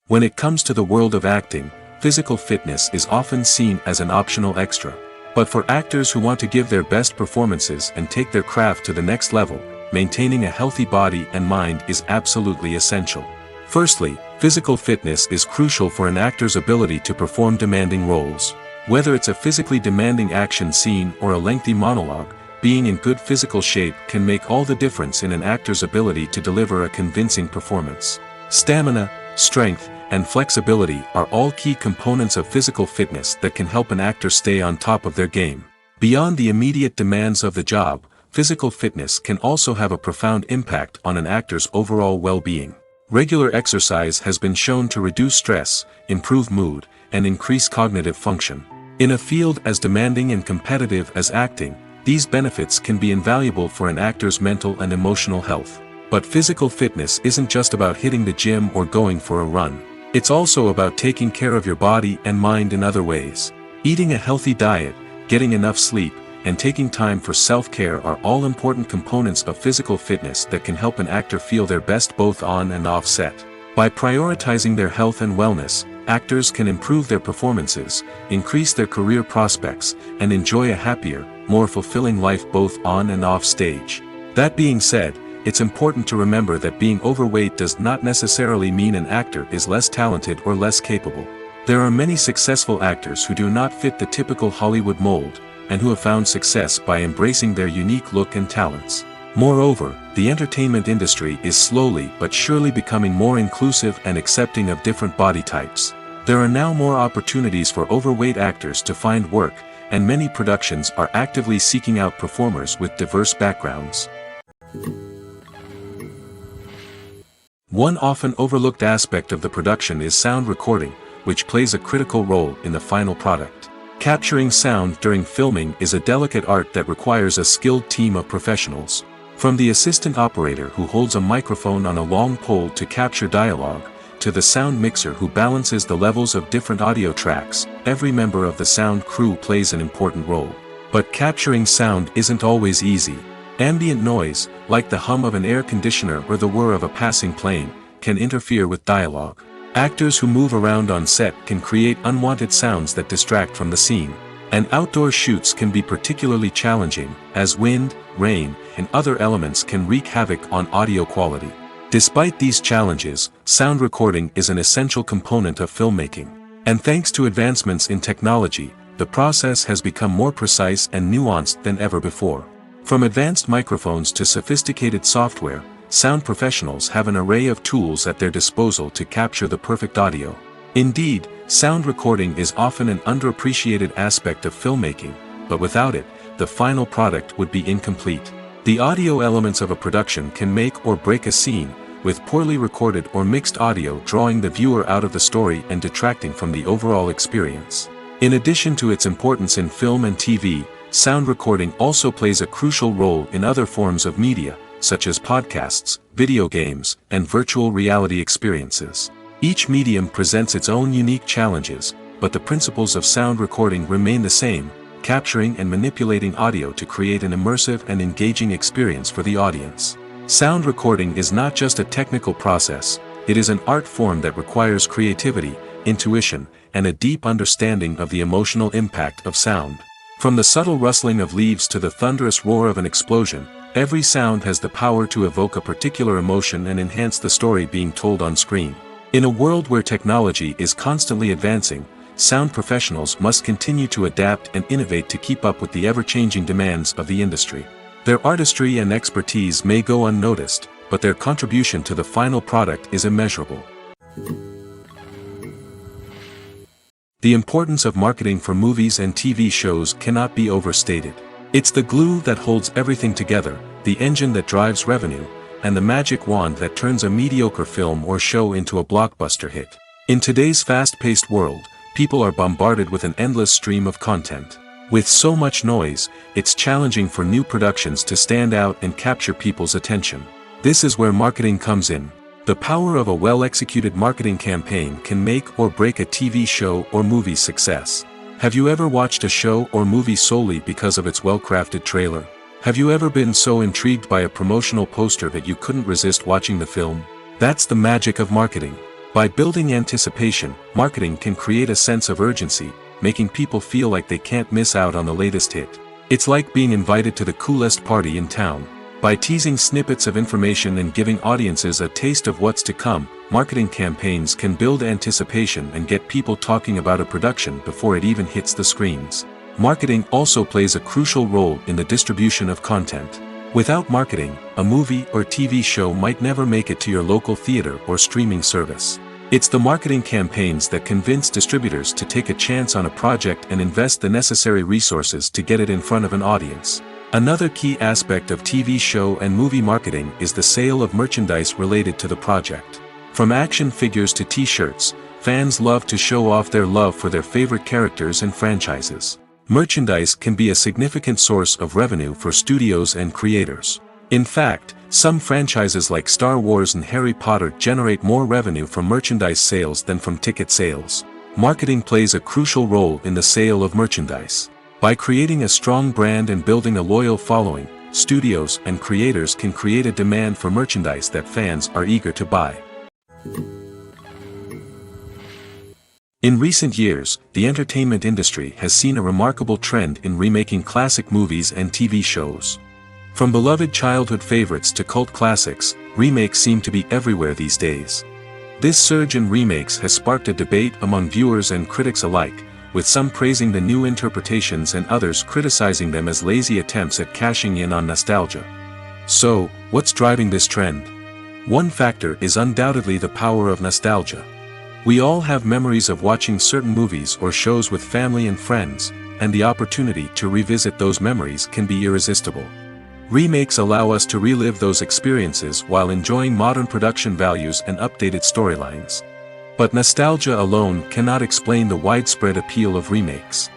When it comes to the world of acting, physical fitness is often seen as an optional extra. But for actors who want to give their best performances and take their craft to the next level, maintaining a healthy body and mind is absolutely essential. Firstly, physical fitness is crucial for an actor's ability to perform demanding roles. Whether it's a physically demanding action scene or a lengthy monologue, being in good physical shape can make all the difference in an actor's ability to deliver a convincing performance. Stamina, strength, and flexibility are all key components of physical fitness that can help an actor stay on top of their game. Beyond the immediate demands of the job, physical fitness can also have a profound impact on an actor's overall well-being. Regular exercise has been shown to reduce stress, improve mood, and increase cognitive function. In a field as demanding and competitive as acting, these benefits can be invaluable for an actor's mental and emotional health. But physical fitness isn't just about hitting the gym or going for a run. It's also about taking care of your body and mind in other ways. Eating a healthy diet, getting enough sleep, and taking time for self-care are all important components of physical fitness that can help an actor feel their best both on and off set. By prioritizing their health and wellness, actors can improve their performances, increase their career prospects, and enjoy a happier, more fulfilling life both on and off stage. That being said, it's important to remember that being overweight does not necessarily mean an actor is less talented or less capable. There are many successful actors who do not fit the typical Hollywood mold, and who have found success by embracing their unique look and talents. Moreover, the entertainment industry is slowly but surely becoming more inclusive and accepting of different body types. There are now more opportunities for overweight actors to find work, and many productions are actively seeking out performers with diverse backgrounds. One often overlooked aspect of the production is sound recording, which plays a critical role in the final product. Capturing sound during filming is a delicate art that requires a skilled team of professionals. From the assistant operator who holds a microphone on a long pole to capture dialogue, to the sound mixer who balances the levels of different audio tracks, every member of the sound crew plays an important role. But capturing sound isn't always easy. Ambient noise, like the hum of an air conditioner or the whir of a passing plane, can interfere with dialogue. Actors who move around on set can create unwanted sounds that distract from the scene. And outdoor shoots can be particularly challenging, as wind, rain, and other elements can wreak havoc on audio quality. Despite these challenges, sound recording is an essential component of filmmaking. And thanks to advancements in technology, the process has become more precise and nuanced than ever before. From advanced microphones to sophisticated software, sound professionals have an array of tools at their disposal to capture the perfect audio. Indeed, sound recording is often an underappreciated aspect of filmmaking, but without it, the final product would be incomplete. The audio elements of a production can make or break a scene, with poorly recorded or mixed audio drawing the viewer out of the story and detracting from the overall experience. In addition to its importance in film and TV, sound recording also plays a crucial role in other forms of media, such as podcasts, video games, and virtual reality experiences. Each medium presents its own unique challenges, but the principles of sound recording remain the same, capturing and manipulating audio to create an immersive and engaging experience for the audience. Sound recording is not just a technical process, it is an art form that requires creativity, intuition, and a deep understanding of the emotional impact of sound. From the subtle rustling of leaves to the thunderous roar of an explosion, every sound has the power to evoke a particular emotion and enhance the story being told on screen. In a world where technology is constantly advancing, sound professionals must continue to adapt and innovate to keep up with the ever-changing demands of the industry. Their artistry and expertise may go unnoticed, but their contribution to the final product is immeasurable. The importance of marketing for movies and TV shows cannot be overstated. It's the glue that holds everything together, the engine that drives revenue, and the magic wand that turns a mediocre film or show into a blockbuster hit. In today's fast-paced world, people are bombarded with an endless stream of content. With so much noise, it's challenging for new productions to stand out and capture people's attention. This is where marketing comes in. The power of a well-executed marketing campaign can make or break a TV show or movie's success. Have you ever watched a show or movie solely because of its well-crafted trailer? Have you ever been so intrigued by a promotional poster that you couldn't resist watching the film? That's the magic of marketing. By building anticipation, marketing can create a sense of urgency, making people feel like they can't miss out on the latest hit. It's like being invited to the coolest party in town. By teasing snippets of information and giving audiences a taste of what's to come, marketing campaigns can build anticipation and get people talking about a production before it even hits the screens. Marketing also plays a crucial role in the distribution of content. Without marketing, a movie or TV show might never make it to your local theater or streaming service. It's the marketing campaigns that convince distributors to take a chance on a project and invest the necessary resources to get it in front of an audience. Another key aspect of TV show and movie marketing is the sale of merchandise related to the project. From action figures to t-shirts, fans love to show off their love for their favorite characters and franchises. Merchandise can be a significant source of revenue for studios and creators. In fact, some franchises like Star Wars and Harry Potter generate more revenue from merchandise sales than from ticket sales. Marketing plays a crucial role in the sale of merchandise. By creating a strong brand and building a loyal following, studios and creators can create a demand for merchandise that fans are eager to buy. In recent years, the entertainment industry has seen a remarkable trend in remaking classic movies and TV shows. From beloved childhood favorites to cult classics, remakes seem to be everywhere these days. This surge in remakes has sparked a debate among viewers and critics alike, with some praising the new interpretations and others criticizing them as lazy attempts at cashing in on nostalgia. So, what's driving this trend? One factor is undoubtedly the power of nostalgia. We all have memories of watching certain movies or shows with family and friends, and the opportunity to revisit those memories can be irresistible. Remakes allow us to relive those experiences while enjoying modern production values and updated storylines. But nostalgia alone cannot explain the widespread appeal of remakes.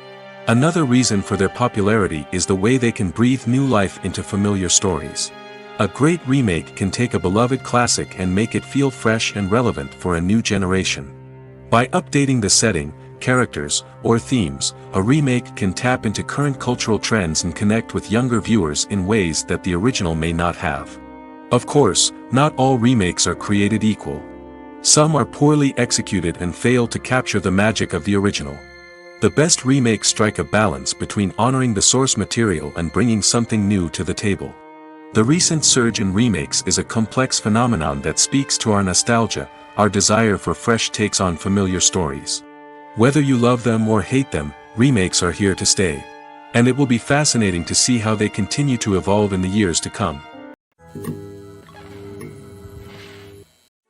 Another reason for their popularity is the way they can breathe new life into familiar stories. A great remake can take a beloved classic and make it feel fresh and relevant for a new generation. By updating the setting, characters, or themes, a remake can tap into current cultural trends and connect with younger viewers in ways that the original may not have. Of course, not all remakes are created equal. Some are poorly executed and fail to capture the magic of the original. The best remakes strike a balance between honoring the source material and bringing something new to the table. The recent surge in remakes is a complex phenomenon that speaks to our nostalgia, our desire for fresh takes on familiar stories. Whether you love them or hate them, remakes are here to stay. And it will be fascinating to see how they continue to evolve in the years to come.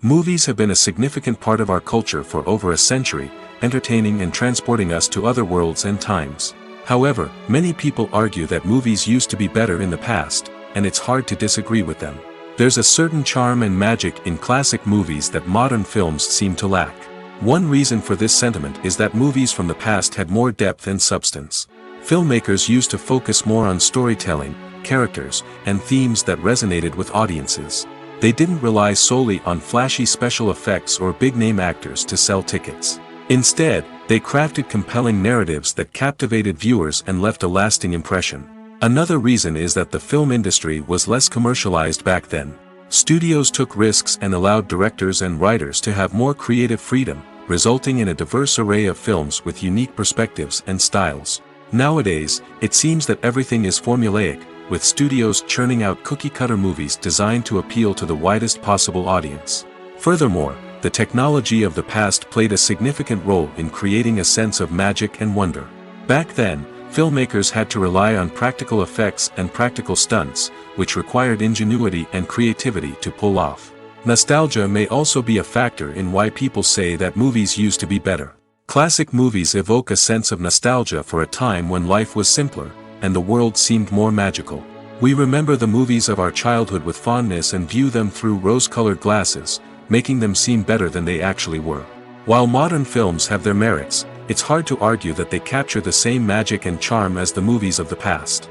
Movies have been a significant part of our culture for over a century, entertaining and transporting us to other worlds and times. However, many people argue that movies used to be better in the past, and it's hard to disagree with them. There's a certain charm and magic in classic movies that modern films seem to lack. One reason for this sentiment is that movies from the past had more depth and substance. Filmmakers used to focus more on storytelling, characters, and themes that resonated with audiences. They didn't rely solely on flashy special effects or big-name actors to sell tickets. Instead, they crafted compelling narratives that captivated viewers and left a lasting impression. Another reason is that the film industry was less commercialized back then. Studios took risks and allowed directors and writers to have more creative freedom, resulting in a diverse array of films with unique perspectives and styles. Nowadays, it seems that everything is formulaic, with studios churning out cookie-cutter movies designed to appeal to the widest possible audience. Furthermore, the technology of the past played a significant role in creating a sense of magic and wonder. Back then, filmmakers had to rely on practical effects and practical stunts, which required ingenuity and creativity to pull off. Nostalgia may also be a factor in why people say that movies used to be better. Classic movies evoke a sense of nostalgia for a time when life was simpler, and the world seemed more magical. We remember the movies of our childhood with fondness and view them through rose-colored glasses, making them seem better than they actually were. While modern films have their merits, it's hard to argue that they capture the same magic and charm as the movies of the past.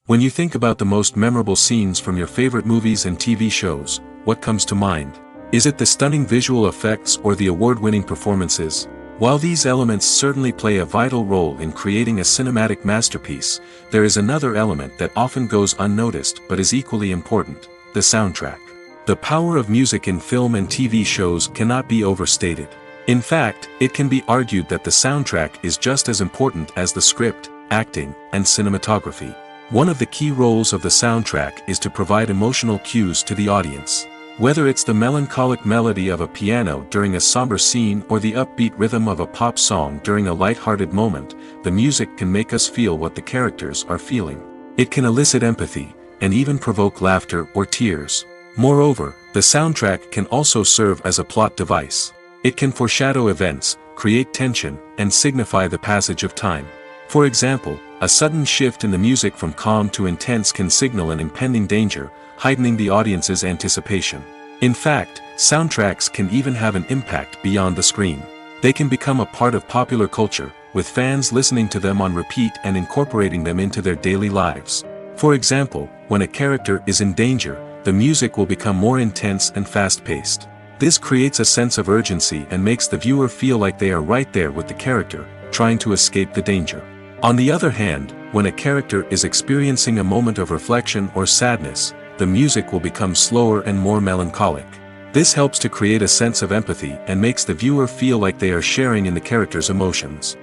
When you think about the most memorable scenes from your favorite movies and TV shows, what comes to mind? Is it the stunning visual effects or the award-winning performances? While these elements certainly play a vital role in creating a cinematic masterpiece, there is another element that often goes unnoticed but is equally important: the soundtrack. The power of music in film and TV shows cannot be overstated. In fact, it can be argued that the soundtrack is just as important as the script, acting, and cinematography. One of the key roles of the soundtrack is to provide emotional cues to the audience. Whether it's the melancholic melody of a piano during a somber scene or the upbeat rhythm of a pop song during a light-hearted moment, the music can make us feel what the characters are feeling. It can elicit empathy, and even provoke laughter or tears. Moreover, the soundtrack can also serve as a plot device. It can foreshadow events, create tension, and signify the passage of time. For example, a sudden shift in the music from calm to intense can signal an impending danger, heightening the audience's anticipation. In fact, soundtracks can even have an impact beyond the screen. They can become a part of popular culture, with fans listening to them on repeat and incorporating them into their daily lives. For example, when a character is in danger, the music will become more intense and fast-paced. This creates a sense of urgency and makes the viewer feel like they are right there with the character, trying to escape the danger. On the other hand, when a character is experiencing a moment of reflection or sadness, the music will become slower and more melancholic. This helps to create a sense of empathy and makes the viewer feel like they are sharing in the character's emotions.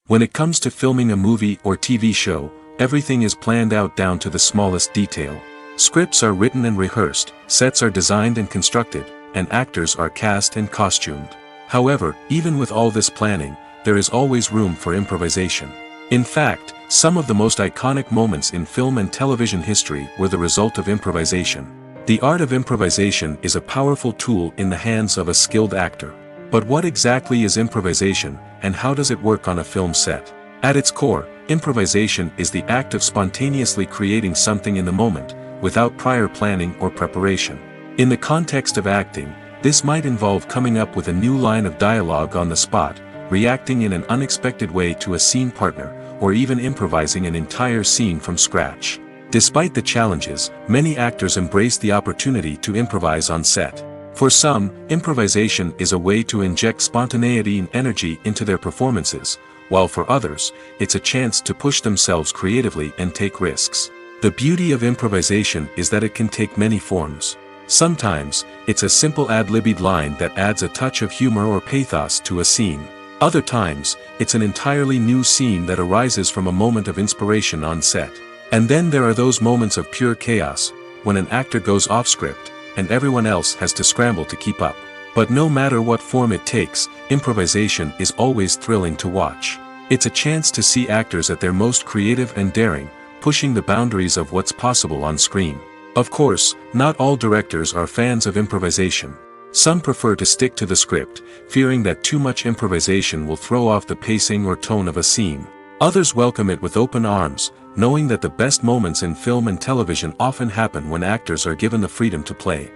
When it comes to filming a movie or TV show, everything is planned out down to the smallest detail. Scripts are written and rehearsed, sets are designed and constructed, and actors are cast and costumed. However, even with all this planning, there is always room for improvisation. In fact, some of the most iconic moments in film and television history were the result of improvisation. The art of improvisation is a powerful tool in the hands of a skilled actor. But what exactly is improvisation, and how does it work on a film set? At its core, improvisation is the act of spontaneously creating something in the moment, without prior planning or preparation. In the context of acting, this might involve coming up with a new line of dialogue on the spot, reacting in an unexpected way to a scene partner, or even improvising an entire scene from scratch. Despite the challenges, many actors embrace the opportunity to improvise on set. For some, improvisation is a way to inject spontaneity and energy into their performances, while for others, it's a chance to push themselves creatively and take risks. The beauty of improvisation is that it can take many forms. Sometimes, it's a simple ad-libbed line that adds a touch of humor or pathos to a scene. Other times, it's an entirely new scene that arises from a moment of inspiration on set. And then there are those moments of pure chaos, when an actor goes off script, and everyone else has to scramble to keep up. But no matter what form it takes, improvisation is always thrilling to watch. It's a chance to see actors at their most creative and daring, pushing the boundaries of what's possible on screen. Of course, not all directors are fans of improvisation. Some prefer to stick to the script, fearing that too much improvisation will throw off the pacing or tone of a scene. Others welcome it with open arms, knowing that the best moments in film and television often happen when actors are given the freedom to play.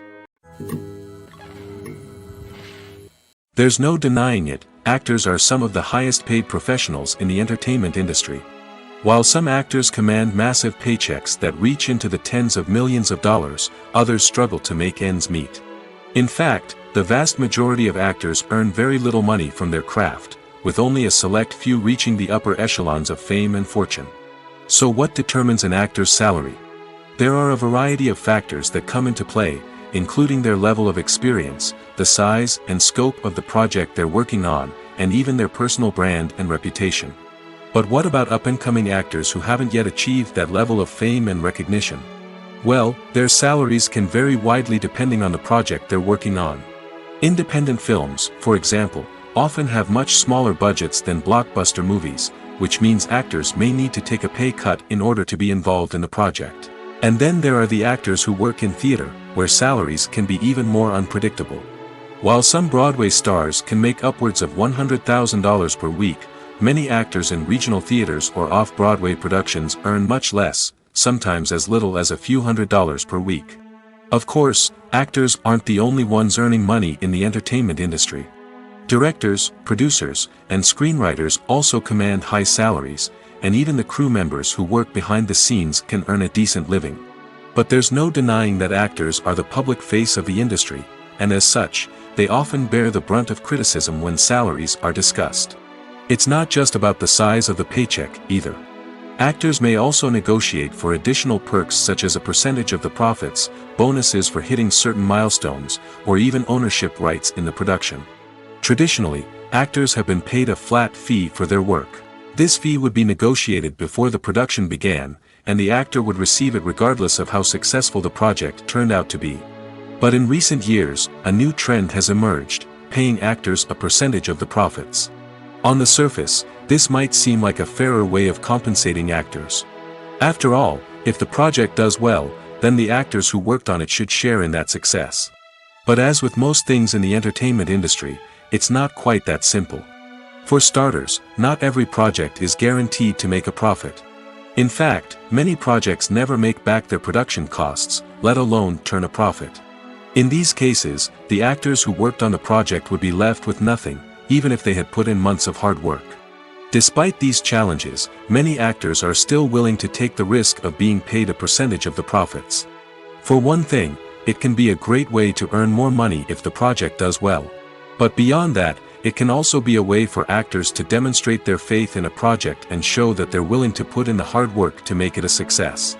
There's no denying it, actors are some of the highest paid professionals in the entertainment industry. While some actors command massive paychecks that reach into the tens of millions of dollars, others struggle to make ends meet. In fact, the vast majority of actors earn very little money from their craft, with only a select few reaching the upper echelons of fame and fortune. So what determines an actor's salary? There are a variety of factors that come into play, including their level of experience, the size and scope of the project they're working on, and even their personal brand and reputation. But what about up-and-coming actors who haven't yet achieved that level of fame and recognition? Well, their salaries can vary widely depending on the project they're working on. Independent films, for example, often have much smaller budgets than blockbuster movies, which means actors may need to take a pay cut in order to be involved in the project. And then there are the actors who work in theater, where salaries can be even more unpredictable. While some Broadway stars can make upwards of $100,000 per week, many actors in regional theaters or off-Broadway productions earn much less, sometimes as little as a few $100s per week. Of course, actors aren't the only ones earning money in the entertainment industry. Directors, producers, and screenwriters also command high salaries, and even the crew members who work behind the scenes can earn a decent living. But there's no denying that actors are the public face of the industry, and as such, they often bear the brunt of criticism when salaries are discussed. It's not just about the size of the paycheck, either. Actors may also negotiate for additional perks such as a percentage of the profits, bonuses for hitting certain milestones, or even ownership rights in the production. Traditionally, actors have been paid a flat fee for their work. This fee would be negotiated before the production began, and the actor would receive it regardless of how successful the project turned out to be. But in recent years, a new trend has emerged, paying actors a percentage of the profits. On the surface, this might seem like a fairer way of compensating actors. After all, if the project does well, then the actors who worked on it should share in that success. But as with most things in the entertainment industry, it's not quite that simple. For starters, not every project is guaranteed to make a profit. In fact, many projects never make back their production costs, let alone turn a profit. In these cases, the actors who worked on the project would be left with nothing, even if they had put in months of hard work. Despite these challenges, many actors are still willing to take the risk of being paid a percentage of the profits. For one thing, it can be a great way to earn more money if the project does well. But beyond that, it can also be a way for actors to demonstrate their faith in a project and show that they're willing to put in the hard work to make it a success.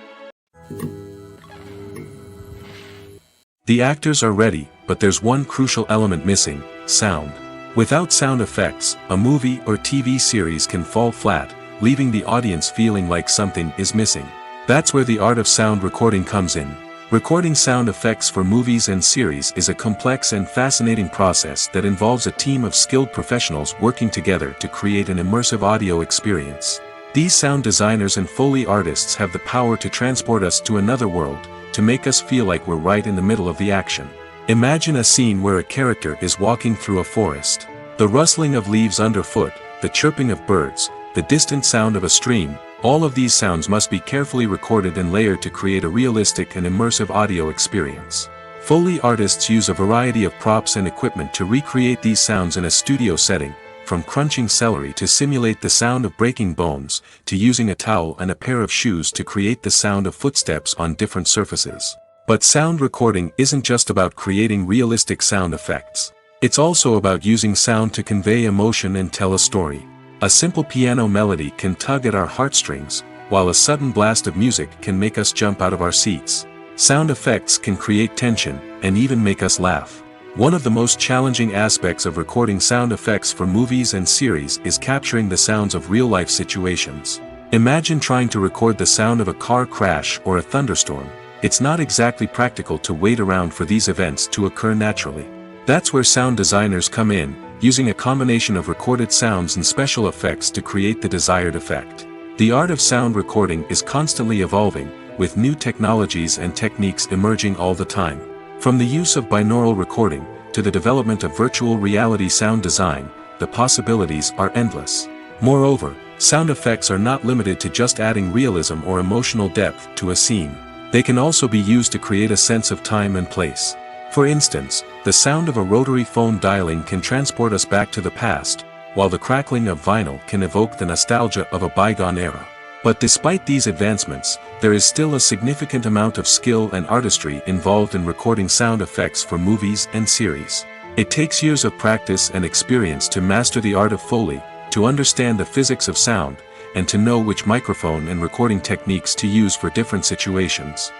The actors are ready, but there's one crucial element missing: sound. Without sound effects, a movie or TV series can fall flat, leaving the audience feeling like something is missing. That's where the art of sound recording comes in. Recording sound effects for movies and series is a complex and fascinating process that involves a team of skilled professionals working together to create an immersive audio experience. These sound designers and Foley artists have the power to transport us to another world, to make us feel like we're right in the middle of the action. Imagine a scene where a character is walking through a forest. The rustling of leaves underfoot, the chirping of birds, the distant sound of a stream, all of these sounds must be carefully recorded and layered to create a realistic and immersive audio experience. Foley artists use a variety of props and equipment to recreate these sounds in a studio setting, from crunching celery to simulate the sound of breaking bones, to using a towel and a pair of shoes to create the sound of footsteps on different surfaces. But sound recording isn't just about creating realistic sound effects. It's also about using sound to convey emotion and tell a story. A simple piano melody can tug at our heartstrings, while a sudden blast of music can make us jump out of our seats. Sound effects can create tension, and even make us laugh. One of the most challenging aspects of recording sound effects for movies and series is capturing the sounds of real-life situations. Imagine trying to record the sound of a car crash or a thunderstorm. It's not exactly practical to wait around for these events to occur naturally. That's where sound designers come in, using a combination of recorded sounds and special effects to create the desired effect. The art of sound recording is constantly evolving, with new technologies and techniques emerging all the time. From the use of binaural recording, to the development of virtual reality sound design, the possibilities are endless. Moreover, Sound effects are not limited to just adding realism or emotional depth to a scene. They can also be used to create a sense of time and place. For instance, the sound of a rotary phone dialing can transport us back to the past, while the crackling of vinyl can evoke the nostalgia of a bygone era. But despite these advancements, there is still a significant amount of skill and artistry involved in recording sound effects for movies and series. It takes years of practice and experience to master the art of Foley, to understand the physics of sound, and to know which microphone and recording techniques to use for different situations.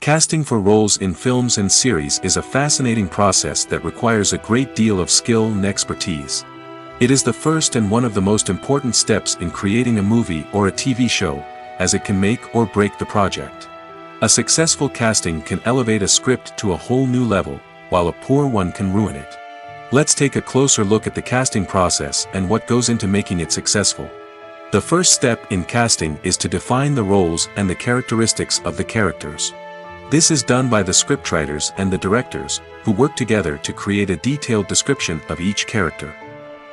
Casting for roles in films and series is a fascinating process that requires a great deal of skill and expertise. It is the first and one of the most important steps in creating a movie or a TV show, as it can make or break the project. A successful casting can elevate a script to a whole new level, while a poor one can ruin it. Let's take a closer look at the casting process and what goes into making it successful. The first step in casting is to define the roles and the characteristics of the characters. This is done by the scriptwriters and the directors, who work together to create a detailed description of each character.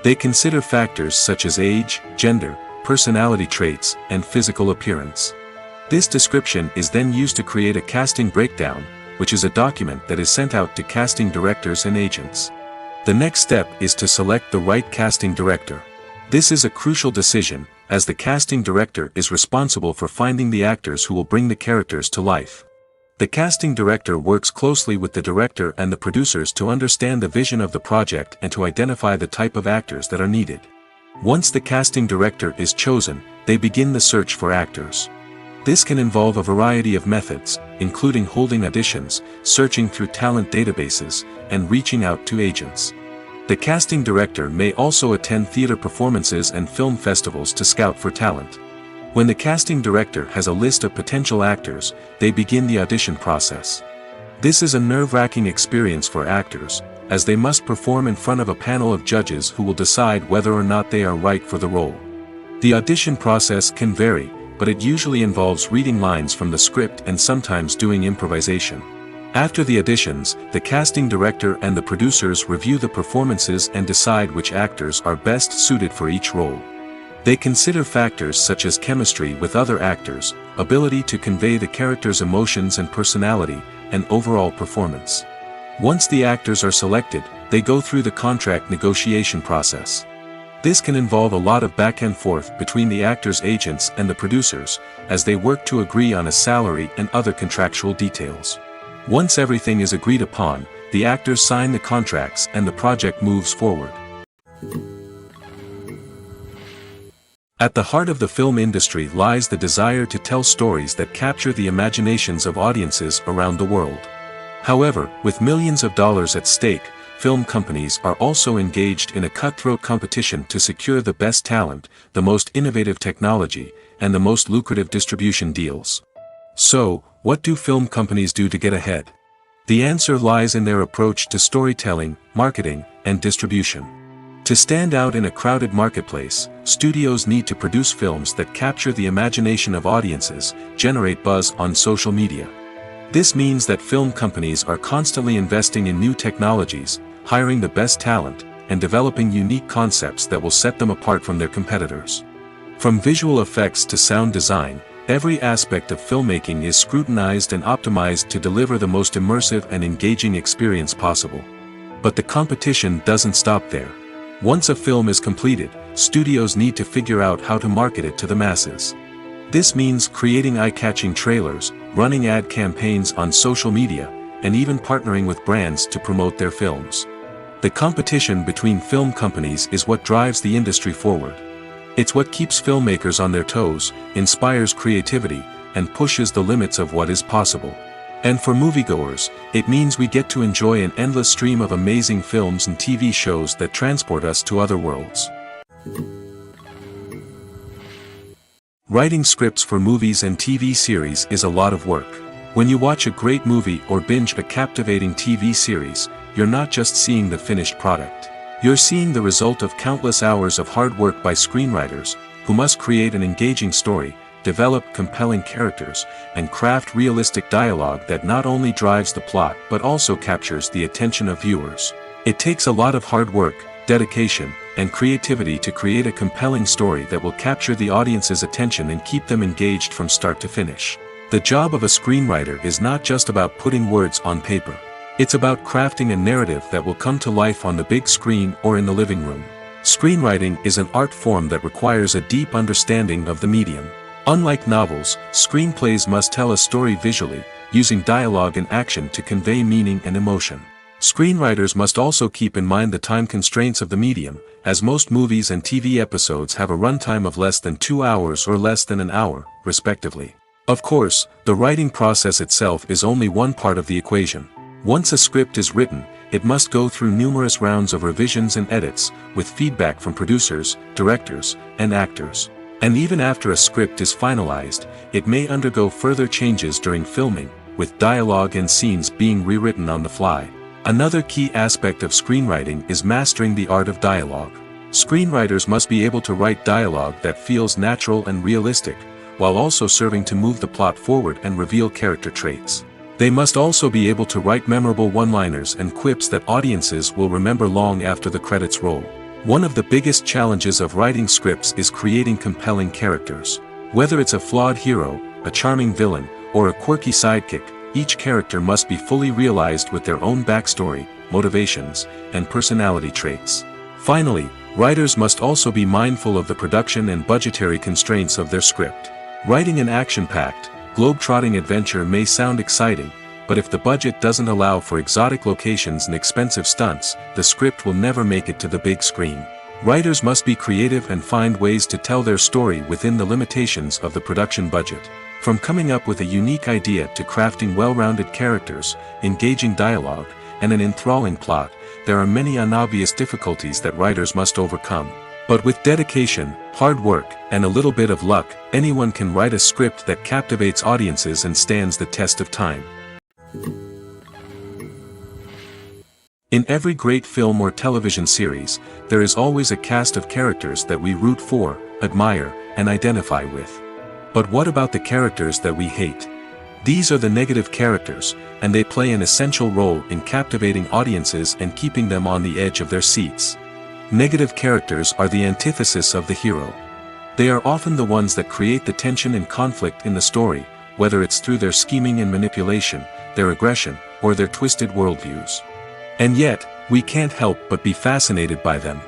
They consider factors such as age, gender, personality traits, and physical appearance. This description is then used to create a casting breakdown, which is a document that is sent out to casting directors and agents. The next step is to select the right casting director. This is a crucial decision, as the casting director is responsible for finding the actors who will bring the characters to life. The casting director works closely with the director and the producers to understand the vision of the project and to identify the type of actors that are needed. Once the casting director is chosen, they begin the search for actors. This can involve a variety of methods, including holding auditions, searching through talent databases, and reaching out to agents. The casting director may also attend theater performances and film festivals to scout for talent. When the casting director has a list of potential actors, they begin the audition process. This is a nerve-wracking experience for actors, as they must perform in front of a panel of judges who will decide whether or not they are right for the role. The audition process can vary, but it usually involves reading lines from the script and sometimes doing improvisation. After the auditions, the casting director and the producers review the performances and decide which actors are best suited for each role. They consider factors such as chemistry with other actors, ability to convey the character's emotions and personality, and overall performance. Once the actors are selected, they go through the contract negotiation process. This can involve a lot of back and forth between the actors' agents and the producers, as they work to agree on a salary and other contractual details. Once everything is agreed upon, the actors sign the contracts and the project moves forward. At the heart of the film industry lies the desire to tell stories that capture the imaginations of audiences around the world. However, with millions of dollars at stake, film companies are also engaged in a cutthroat competition to secure the best talent, the most innovative technology, and the most lucrative distribution deals. So, what do film companies do to get ahead? The answer lies in their approach to storytelling, marketing, and distribution. To stand out in a crowded marketplace, studios need to produce films that capture the imagination of audiences, generate buzz on social media. This means that film companies are constantly investing in new technologies, hiring the best talent, and developing unique concepts that will set them apart from their competitors. From visual effects to sound design, every aspect of filmmaking is scrutinized and optimized to deliver the most immersive and engaging experience possible. But the competition doesn't stop there. Once a film is completed, studios need to figure out how to market it to the masses. This means creating eye-catching trailers, running ad campaigns on social media, and even partnering with brands to promote their films. The competition between film companies is what drives the industry forward. It's what keeps filmmakers on their toes, inspires creativity, and pushes the limits of what is possible. And for moviegoers, it means we get to enjoy an endless stream of amazing films and TV shows that transport us to other worlds. Writing scripts for movies and TV series is a lot of work. When you watch a great movie or binge a captivating TV series, you're not just seeing the finished product. You're seeing the result of countless hours of hard work by screenwriters, who must create an engaging story, develop compelling characters, and craft realistic dialogue that not only drives the plot but also captures the attention of viewers. It takes a lot of hard work, dedication, and creativity to create a compelling story that will capture the audience's attention and keep them engaged from start to finish. The job of a screenwriter is not just about putting words on paper. It's about crafting a narrative that will come to life on the big screen or in the living room. Screenwriting is an art form that requires a deep understanding of the medium. Unlike novels, screenplays must tell a story visually, using dialogue and action to convey meaning and emotion. Screenwriters must also keep in mind the time constraints of the medium, as most movies and TV episodes have a runtime of less than 2 hours or less than an hour, respectively. Of course, the writing process itself is only one part of the equation. Once a script is written, it must go through numerous rounds of revisions and edits, with feedback from producers, directors, and actors. And even after a script is finalized, it may undergo further changes during filming, with dialogue and scenes being rewritten on the fly. Another key aspect of screenwriting is mastering the art of dialogue. Screenwriters must be able to write dialogue that feels natural and realistic, while also serving to move the plot forward and reveal character traits. They must also be able to write memorable one-liners and quips that audiences will remember long after the credits roll. One of the biggest challenges of writing scripts is creating compelling characters. Whether it's a flawed hero, a charming villain, or a quirky sidekick, each character must be fully realized with their own backstory, motivations, and personality traits. Finally, writers must also be mindful of the production and budgetary constraints of their script. Writing an action-packed, globe-trotting adventure may sound exciting, but if the budget doesn't allow for exotic locations and expensive stunts, the script will never make it to the big screen. Writers must be creative and find ways to tell their story within the limitations of the production budget. From coming up with a unique idea to crafting well-rounded characters, engaging dialogue, and an enthralling plot, there are many unobvious difficulties that writers must overcome. But with dedication, hard work, and a little bit of luck, anyone can write a script that captivates audiences and stands the test of time. In every great film or television series, there is always a cast of characters that we root for, admire, and identify with. But what about the characters that we hate? These are the negative characters, and they play an essential role in captivating audiences and keeping them on the edge of their seats. Negative characters are the antithesis of the hero. They are often the ones that create the tension and conflict in the story, whether it's through their scheming and manipulation, their aggression, or their twisted worldviews. And yet, we can't help but be fascinated by them.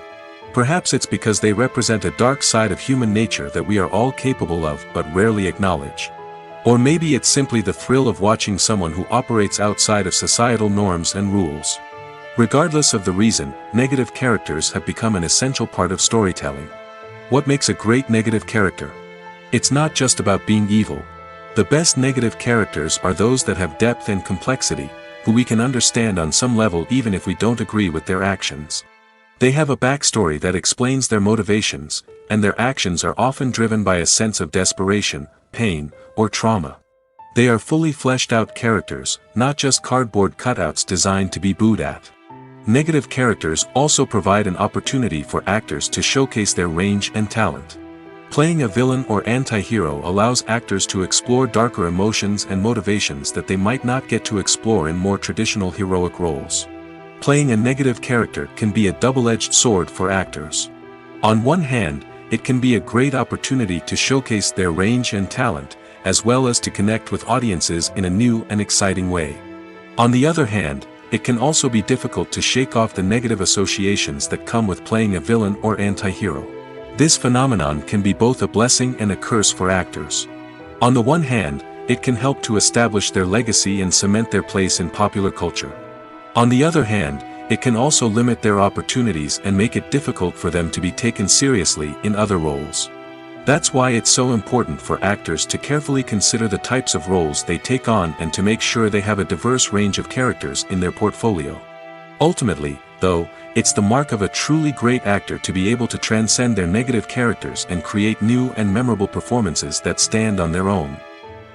Perhaps it's because they represent a dark side of human nature that we are all capable of but rarely acknowledge. Or maybe it's simply the thrill of watching someone who operates outside of societal norms and rules. Regardless of the reason, negative characters have become an essential part of storytelling. What makes a great negative character? It's not just about being evil. The best negative characters are those that have depth and complexity, who we can understand on some level even if we don't agree with their actions. They have a backstory that explains their motivations, and their actions are often driven by a sense of desperation, pain, or trauma. They are fully fleshed out characters, not just cardboard cutouts designed to be booed at. Negative characters also provide an opportunity for actors to showcase their range and talent. Playing a villain or anti-hero allows actors to explore darker emotions and motivations that they might not get to explore in more traditional heroic roles. Playing a negative character can be a double-edged sword for actors. On one hand, it can be a great opportunity to showcase their range and talent, as well as to connect with audiences in a new and exciting way. On the other hand, it can also be difficult to shake off the negative associations that come with playing a villain or anti-hero. This phenomenon can be both a blessing and a curse for actors. On the one hand, it can help to establish their legacy and cement their place in popular culture. On the other hand, it can also limit their opportunities and make it difficult for them to be taken seriously in other roles. That's why it's so important for actors to carefully consider the types of roles they take on and to make sure they have a diverse range of characters in their portfolio. Ultimately, though, it's the mark of a truly great actor to be able to transcend their negative characters and create new and memorable performances that stand on their own.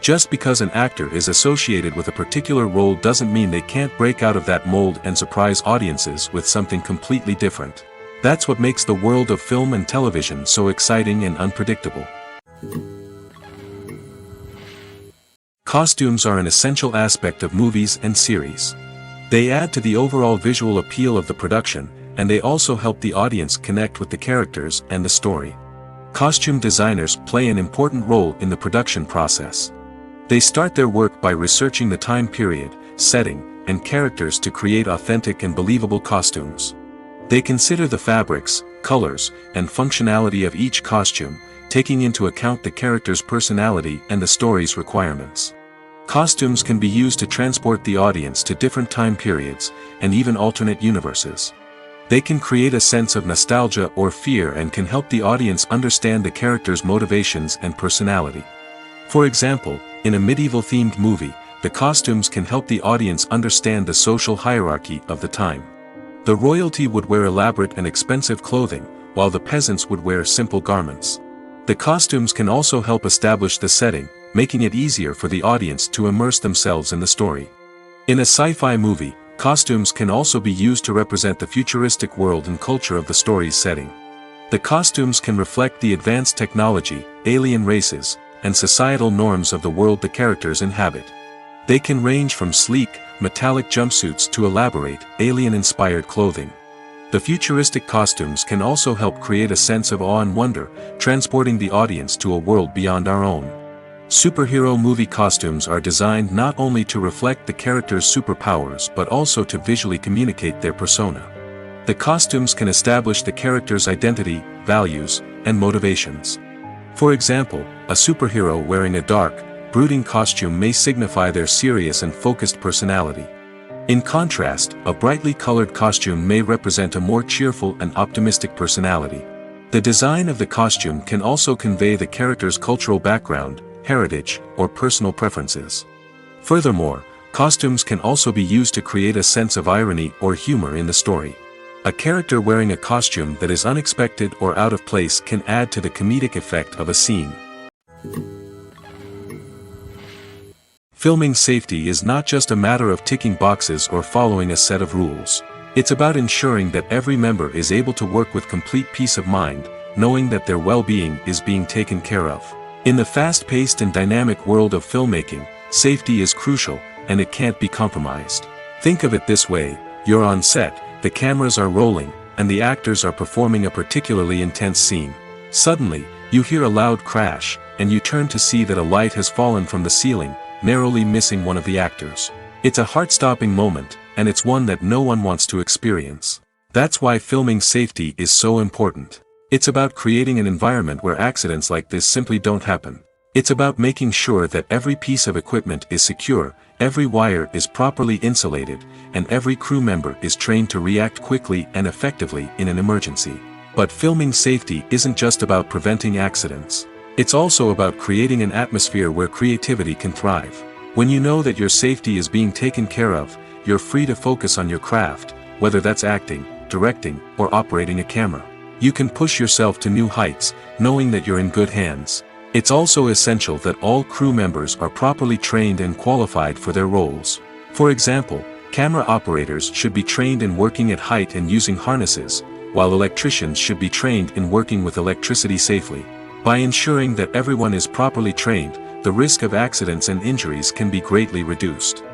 Just because an actor is associated with a particular role doesn't mean they can't break out of that mold and surprise audiences with something completely different. That's what makes the world of film and television so exciting and unpredictable. Costumes are an essential aspect of movies and series. They add to the overall visual appeal of the production, and they also help the audience connect with the characters and the story. Costume designers play an important role in the production process. They start their work by researching the time period, setting, and characters to create authentic and believable costumes. They consider the fabrics, colors, and functionality of each costume, taking into account the character's personality and the story's requirements. Costumes can be used to transport the audience to different time periods, and even alternate universes. They can create a sense of nostalgia or fear and can help the audience understand the character's motivations and personality. For example, in a medieval-themed movie, the costumes can help the audience understand the social hierarchy of the time. The royalty would wear elaborate and expensive clothing, while the peasants would wear simple garments. The costumes can also help establish the setting, making it easier for the audience to immerse themselves in the story. In a sci-fi movie, costumes can also be used to represent the futuristic world and culture of the story's setting. The costumes can reflect the advanced technology, alien races, and societal norms of the world the characters inhabit. They can range from sleek, metallic jumpsuits to elaborate, alien-inspired clothing. The futuristic costumes can also help create a sense of awe and wonder, transporting the audience to a world beyond our own. Superhero movie costumes are designed not only to reflect the character's superpowers but also to visually communicate their persona. The costumes can establish the character's identity, values, and motivations. For example, a superhero wearing a dark, brooding costume may signify their serious and focused personality. In contrast, a brightly colored costume may represent a more cheerful and optimistic personality. The design of the costume can also convey the character's cultural background, heritage, or personal preferences. Furthermore, costumes can also be used to create a sense of irony or humor in the story. A character wearing a costume that is unexpected or out of place can add to the comedic effect of a scene. Filming safety is not just a matter of ticking boxes or following a set of rules. It's about ensuring that every member is able to work with complete peace of mind, knowing that their well-being is being taken care of. In the fast-paced and dynamic world of filmmaking, safety is crucial, and it can't be compromised. Think of it this way: you're on set, the cameras are rolling, and the actors are performing a particularly intense scene. Suddenly, you hear a loud crash, and you turn to see that a light has fallen from the ceiling, narrowly missing one of the actors. It's a heart-stopping moment, and it's one that no one wants to experience. That's why filming safety is so important. It's about creating an environment where accidents like this simply don't happen. It's about making sure that every piece of equipment is secure, every wire is properly insulated, and every crew member is trained to react quickly and effectively in an emergency. But filming safety isn't just about preventing accidents. It's also about creating an atmosphere where creativity can thrive. When you know that your safety is being taken care of, you're free to focus on your craft, whether that's acting, directing, or operating a camera. You can push yourself to new heights, knowing that you're in good hands. It's also essential that all crew members are properly trained and qualified for their roles. For example, camera operators should be trained in working at height and using harnesses, while electricians should be trained in working with electricity safely. By ensuring that everyone is properly trained, the risk of accidents and injuries can be greatly reduced.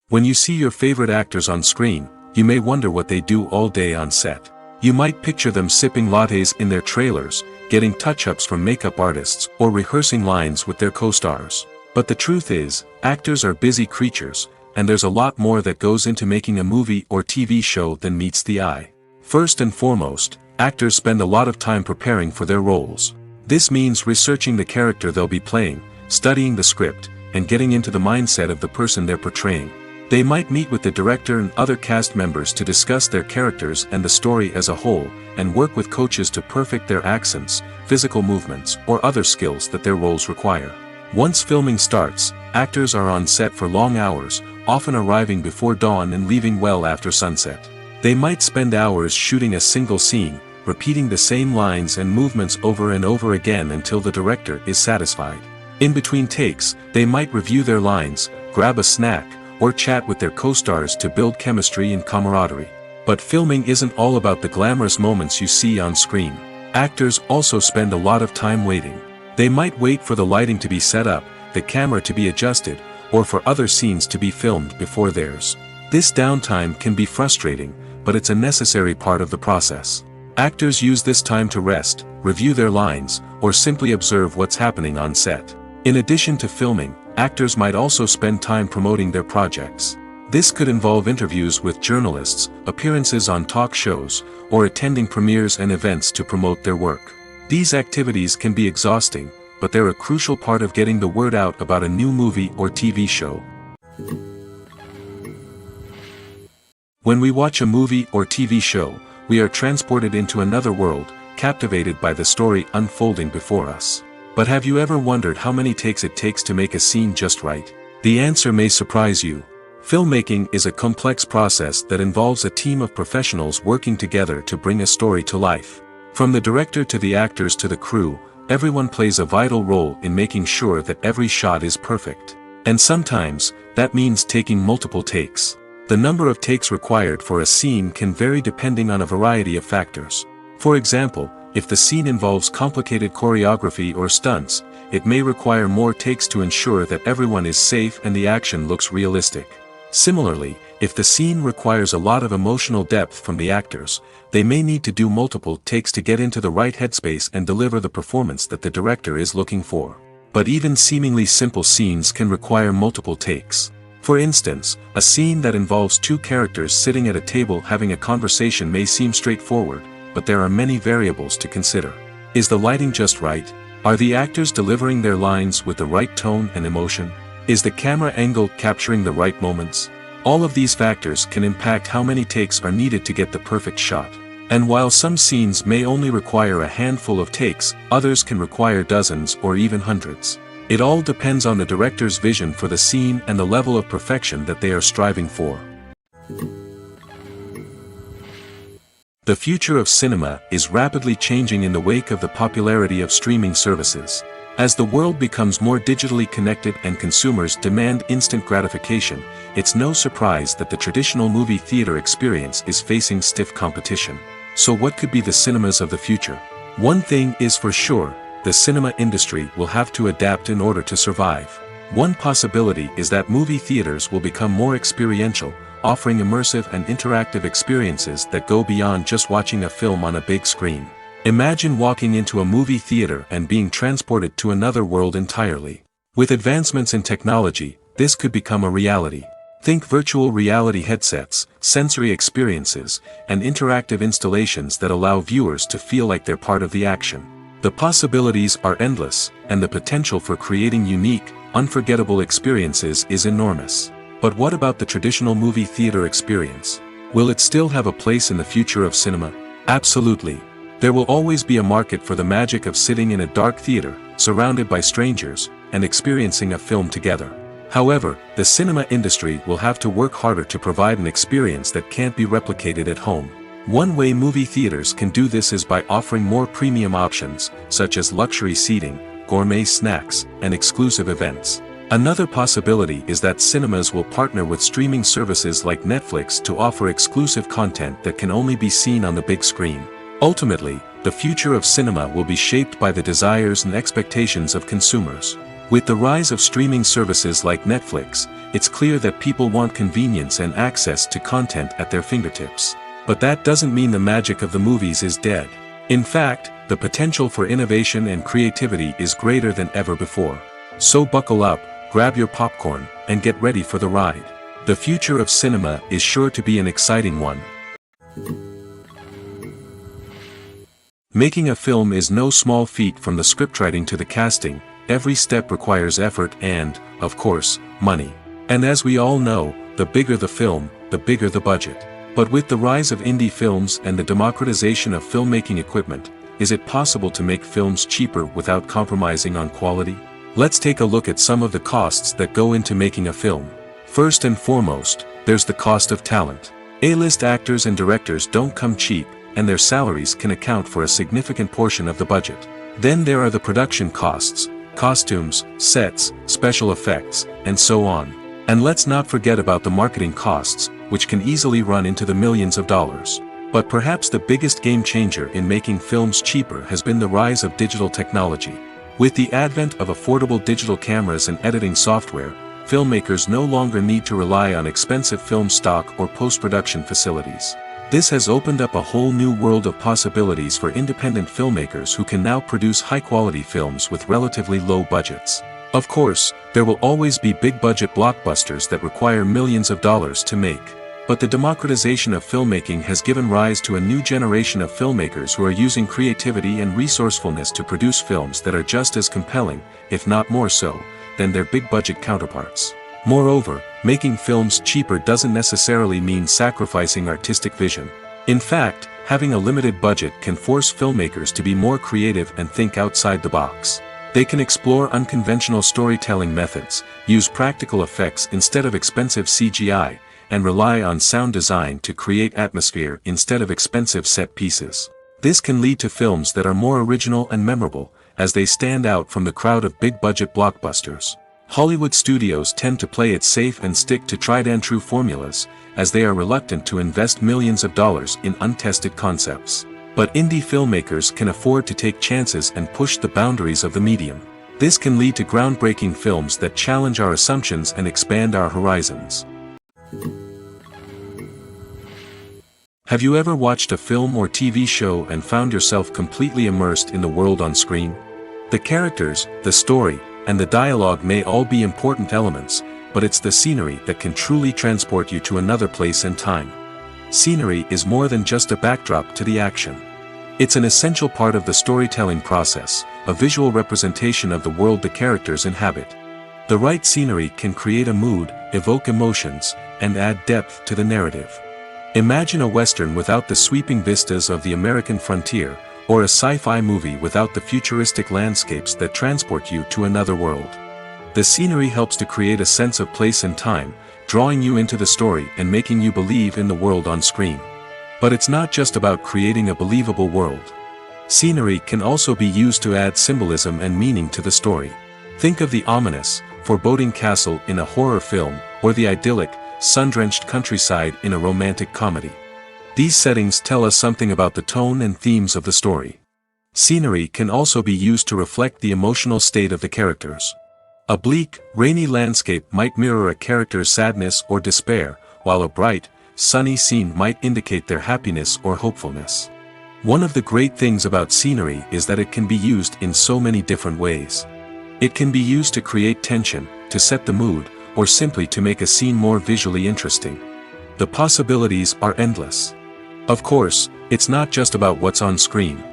When you see your favorite actors on screen, you may wonder what they do all day on set. You might picture them sipping lattes in their trailers, getting touch-ups from makeup artists, or rehearsing lines with their co-stars. But the truth is, actors are busy creatures, and there's a lot more that goes into making a movie or TV show than meets the eye. First and foremost, actors spend a lot of time preparing for their roles. This means researching the character they'll be playing, studying the script, and getting into the mindset of the person they're portraying. They might meet with the director and other cast members to discuss their characters and the story as a whole, and work with coaches to perfect their accents, physical movements, or other skills that their roles require. Once filming starts, actors are on set for long hours, often arriving before dawn and leaving well after sunset. They might spend hours shooting a single scene, repeating the same lines and movements over and over again until the director is satisfied. In between takes, they might review their lines, grab a snack, or chat with their co-stars to build chemistry and camaraderie. But filming isn't all about the glamorous moments you see on screen. Actors also spend a lot of time waiting. They might wait for the lighting to be set up, the camera to be adjusted, or for other scenes to be filmed before theirs. This downtime can be frustrating, but it's a necessary part of the process. Actors use this time to rest, review their lines, or simply observe what's happening on set. In addition to filming, actors might also spend time promoting their projects. This could involve interviews with journalists, appearances on talk shows, or attending premieres and events to promote their work. These activities can be exhausting, but they're a crucial part of getting the word out about a new movie or TV show. When we watch a movie or TV show, we are transported into another world, captivated by the story unfolding before us. But have you ever wondered how many takes it takes to make a scene just right? The answer may surprise you. Filmmaking is a complex process that involves a team of professionals working together to bring a story to life. From the director to the actors to the crew, everyone plays a vital role in making sure that every shot is perfect. And sometimes, that means taking multiple takes. The number of takes required for a scene can vary depending on a variety of factors. For example, if the scene involves complicated choreography or stunts, it may require more takes to ensure that everyone is safe and the action looks realistic. Similarly, if the scene requires a lot of emotional depth from the actors, they may need to do multiple takes to get into the right headspace and deliver the performance that the director is looking for. But even seemingly simple scenes can require multiple takes. For instance, a scene that involves two characters sitting at a table having a conversation may seem straightforward, but there are many variables to consider. Is the lighting just right? Are the actors delivering their lines with the right tone and emotion? Is the camera angle capturing the right moments? All of these factors can impact how many takes are needed to get the perfect shot. And while some scenes may only require a handful of takes, others can require dozens or even hundreds. It all depends on the director's vision for the scene and the level of perfection that they are striving for. The future of cinema is rapidly changing in the wake of the popularity of streaming services. As the world becomes more digitally connected and consumers demand instant gratification, it's no surprise that the traditional movie theater experience is facing stiff competition. So what could be the cinemas of the future? One thing is for sure, the cinema industry will have to adapt in order to survive. One possibility is that movie theaters will become more experiential, offering immersive and interactive experiences that go beyond just watching a film on a big screen. Imagine walking into a movie theater and being transported to another world entirely. With advancements in technology, this could become a reality. Think virtual reality headsets, sensory experiences, and interactive installations that allow viewers to feel like they're part of the action. The possibilities are endless, and the potential for creating unique, unforgettable experiences is enormous. But what about the traditional movie theater experience? Will it still have a place in the future of cinema? Absolutely. There will always be a market for the magic of sitting in a dark theater, surrounded by strangers, and experiencing a film together. However, the cinema industry will have to work harder to provide an experience that can't be replicated at home. One way movie theaters can do this is by offering more premium options, such as luxury seating, gourmet snacks, and exclusive events. Another possibility is that cinemas will partner with streaming services like Netflix to offer exclusive content that can only be seen on the big screen. Ultimately, the future of cinema will be shaped by the desires and expectations of consumers. With the rise of streaming services like Netflix, it's clear that people want convenience and access to content at their fingertips. But that doesn't mean the magic of the movies is dead. In fact, the potential for innovation and creativity is greater than ever before. So buckle up, grab your popcorn, and get ready for the ride. The future of cinema is sure to be an exciting one. Making a film is no small feat. From the scriptwriting to the casting, every step requires effort and, of course, money. And as we all know, the bigger the film, the bigger the budget. But with the rise of indie films and the democratization of filmmaking equipment, is it possible to make films cheaper without compromising on quality? Let's take a look at some of the costs that go into making a film. First and foremost, there's the cost of talent. A-list actors and directors don't come cheap, and their salaries can account for a significant portion of the budget. Then there are the production costs, costumes, sets, special effects, and so on. And let's not forget about the marketing costs, which can easily run into the millions of dollars. But perhaps the biggest game changer in making films cheaper has been the rise of digital technology. With the advent of affordable digital cameras and editing software, filmmakers no longer need to rely on expensive film stock or post-production facilities. This has opened up a whole new world of possibilities for independent filmmakers who can now produce high-quality films with relatively low budgets. Of course, there will always be big-budget blockbusters that require millions of dollars to make. But the democratization of filmmaking has given rise to a new generation of filmmakers who are using creativity and resourcefulness to produce films that are just as compelling, if not more so, than their big-budget counterparts. Moreover, making films cheaper doesn't necessarily mean sacrificing artistic vision. In fact, having a limited budget can force filmmakers to be more creative and think outside the box. They can explore unconventional storytelling methods, use practical effects instead of expensive CGI, and rely on sound design to create atmosphere instead of expensive set pieces. This can lead to films that are more original and memorable, as they stand out from the crowd of big-budget blockbusters. Hollywood studios tend to play it safe and stick to tried-and-true formulas, as they are reluctant to invest millions of dollars in untested concepts. But indie filmmakers can afford to take chances and push the boundaries of the medium. This can lead to groundbreaking films that challenge our assumptions and expand our horizons. Have you ever watched a film or TV show and found yourself completely immersed in the world on screen? The characters, the story, and the dialogue may all be important elements, but it's the scenery that can truly transport you to another place and time. Scenery is more than just a backdrop to the action. It's an essential part of the storytelling process, a visual representation of the world the characters inhabit. The right scenery can create a mood, evoke emotions, and add depth to the narrative. Imagine a Western without the sweeping vistas of the American frontier, or a sci-fi movie without the futuristic landscapes that transport you to another world. The scenery helps to create a sense of place and time, drawing you into the story and making you believe in the world on screen. But it's not just about creating a believable world. Scenery can also be used to add symbolism and meaning to the story. Think of the ominous, foreboding castle in a horror film, or the idyllic, sun-drenched countryside in a romantic comedy. These settings tell us something about the tone and themes of the story. Scenery can also be used to reflect the emotional state of the characters. A bleak, rainy landscape might mirror a character's sadness or despair, while a bright, sunny scene might indicate their happiness or hopefulness. One of the great things about scenery is that it can be used in so many different ways. It can be used to create tension, to set the mood, or simply to make a scene more visually interesting. The possibilities are endless. Of course, it's not just about what's on screen.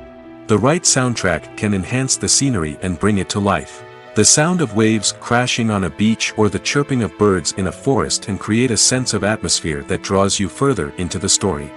The right soundtrack can enhance the scenery and bring it to life. The sound of waves crashing on a beach or the chirping of birds in a forest can create a sense of atmosphere that draws you further into the story.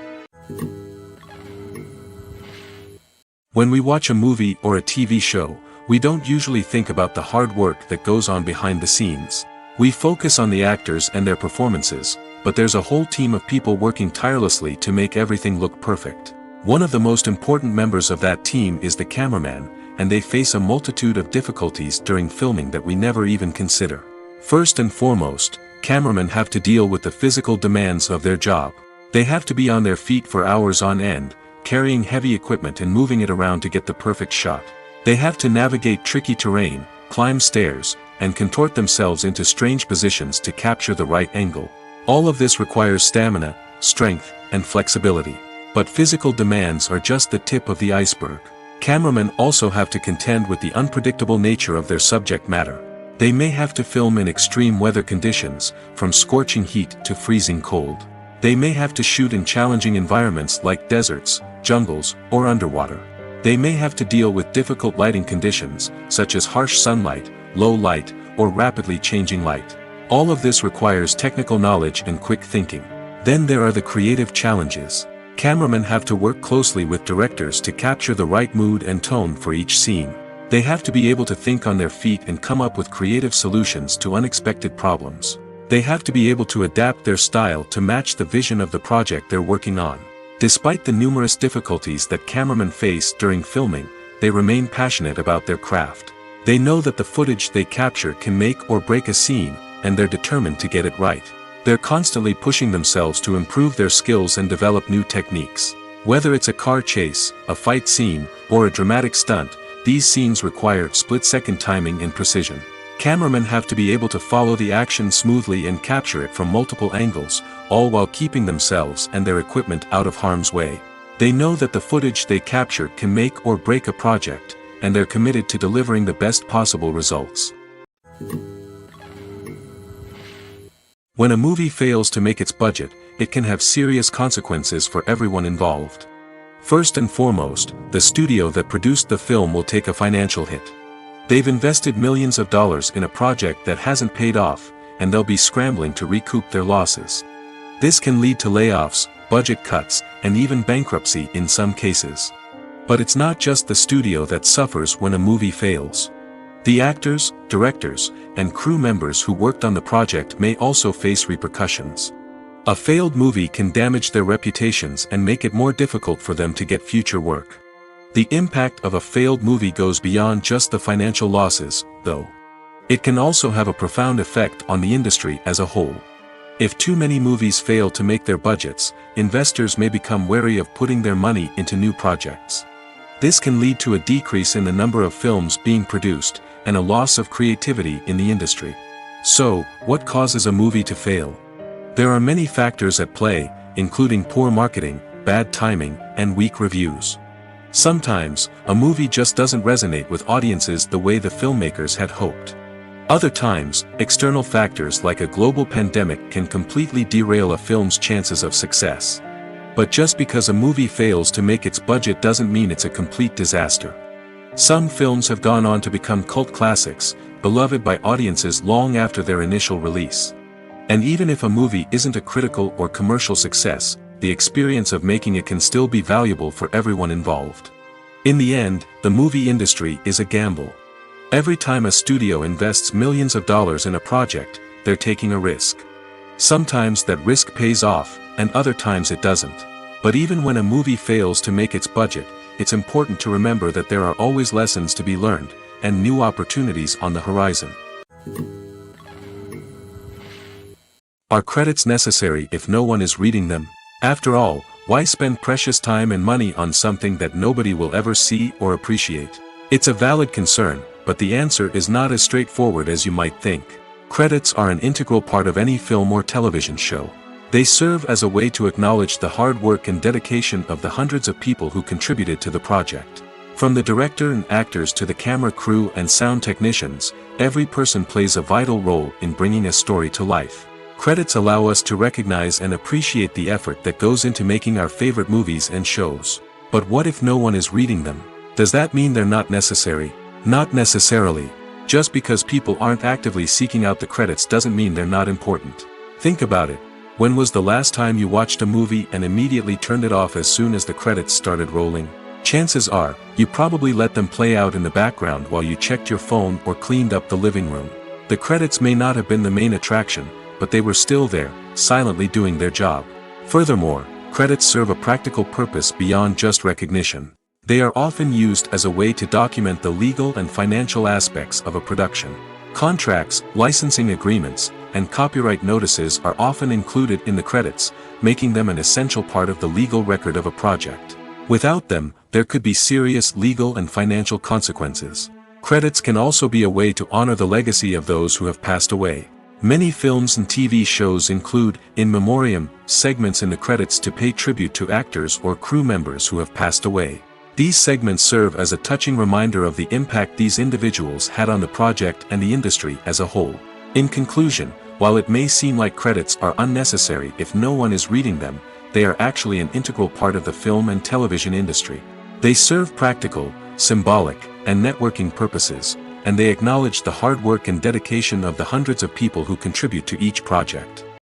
When we watch a movie or a TV show, we don't usually think about the hard work that goes on behind the scenes. We focus on the actors and their performances, but there's a whole team of people working tirelessly to make everything look perfect. One of the most important members of that team is the cameraman, and they face a multitude of difficulties during filming that we never even consider. First and foremost, cameramen have to deal with the physical demands of their job. They have to be on their feet for hours on end, carrying heavy equipment and moving it around to get the perfect shot. They have to navigate tricky terrain, climb stairs, and contort themselves into strange positions to capture the right angle. All of this requires stamina, strength, and flexibility. But physical demands are just the tip of the iceberg. Cameramen also have to contend with the unpredictable nature of their subject matter. They may have to film in extreme weather conditions, from scorching heat to freezing cold. They may have to shoot in challenging environments like deserts, jungles, or underwater. They may have to deal with difficult lighting conditions, such as harsh sunlight, low light, or rapidly changing light. All of this requires technical knowledge and quick thinking. Then there are the creative challenges. Cameramen have to work closely with directors to capture the right mood and tone for each scene. They have to be able to think on their feet and come up with creative solutions to unexpected problems. They have to be able to adapt their style to match the vision of the project they're working on. Despite the numerous difficulties that cameramen face during filming, they remain passionate about their craft. They know that the footage they capture can make or break a scene, and they're determined to get it right. They're constantly pushing themselves to improve their skills and develop new techniques. Whether it's a car chase, a fight scene, or a dramatic stunt, these scenes require split-second timing and precision. Cameramen have to be able to follow the action smoothly and capture it from multiple angles, all while keeping themselves and their equipment out of harm's way. They know that the footage they capture can make or break a project, and they're committed to delivering the best possible results. When a movie fails to make its budget, it can have serious consequences for everyone involved. First and foremost, the studio that produced the film will take a financial hit. They've invested millions of dollars in a project that hasn't paid off, and they'll be scrambling to recoup their losses. This can lead to layoffs, budget cuts, and even bankruptcy in some cases. But it's not just the studio that suffers when a movie fails. The actors, directors, and crew members who worked on the project may also face repercussions. A failed movie can damage their reputations and make it more difficult for them to get future work. The impact of a failed movie goes beyond just the financial losses, though. It can also have a profound effect on the industry as a whole. If too many movies fail to make their budgets, investors may become wary of putting their money into new projects. This can lead to a decrease in the number of films being produced, and a loss of creativity in the industry. So, what causes a movie to fail? There are many factors at play, including poor marketing, bad timing, and weak reviews. Sometimes, a movie just doesn't resonate with audiences the way the filmmakers had hoped. Other times, external factors like a global pandemic can completely derail a film's chances of success. But just because a movie fails to make its budget doesn't mean it's a complete disaster. Some films have gone on to become cult classics, beloved by audiences long after their initial release. And even if a movie isn't a critical or commercial success, the experience of making it can still be valuable for everyone involved. In the end, the movie industry is a gamble. Every time a studio invests millions of dollars in a project, they're taking a risk. Sometimes that risk pays off, and other times it doesn't. But even when a movie fails to make its budget, it's important to remember that there are always lessons to be learned, and new opportunities on the horizon. Are credits necessary if no one is reading them? After all, why spend precious time and money on something that nobody will ever see or appreciate? It's a valid concern, but the answer is not as straightforward as you might think. Credits are an integral part of any film or television show. They serve as a way to acknowledge the hard work and dedication of the hundreds of people who contributed to the project. From the director and actors to the camera crew and sound technicians, every person plays a vital role in bringing a story to life. Credits allow us to recognize and appreciate the effort that goes into making our favorite movies and shows. But what if no one is reading them? Does that mean they're not necessary? Not necessarily. Just because people aren't actively seeking out the credits doesn't mean they're not important. Think about it. When was the last time you watched a movie and immediately turned it off as soon as the credits started rolling? Chances are, you probably let them play out in the background while you checked your phone or cleaned up the living room. The credits may not have been the main attraction, but they were still there, silently doing their job. Furthermore, credits serve a practical purpose beyond just recognition. They are often used as a way to document the legal and financial aspects of a production. Contracts, licensing agreements, and copyright notices are often included in the credits, making them an essential part of the legal record of a project. Without them, there could be serious legal and financial consequences. Credits can also be a way to honor the legacy of those who have passed away. Many films and TV shows include, in memoriam, segments in the credits to pay tribute to actors or crew members who have passed away. These segments serve as a touching reminder of the impact these individuals had on the project and the industry as a whole. In conclusion, while it may seem like credits are unnecessary if no one is reading them, they are actually an integral part of the film and television industry. They serve practical, symbolic, and networking purposes, and they acknowledge the hard work and dedication of the hundreds of people who contribute to each project.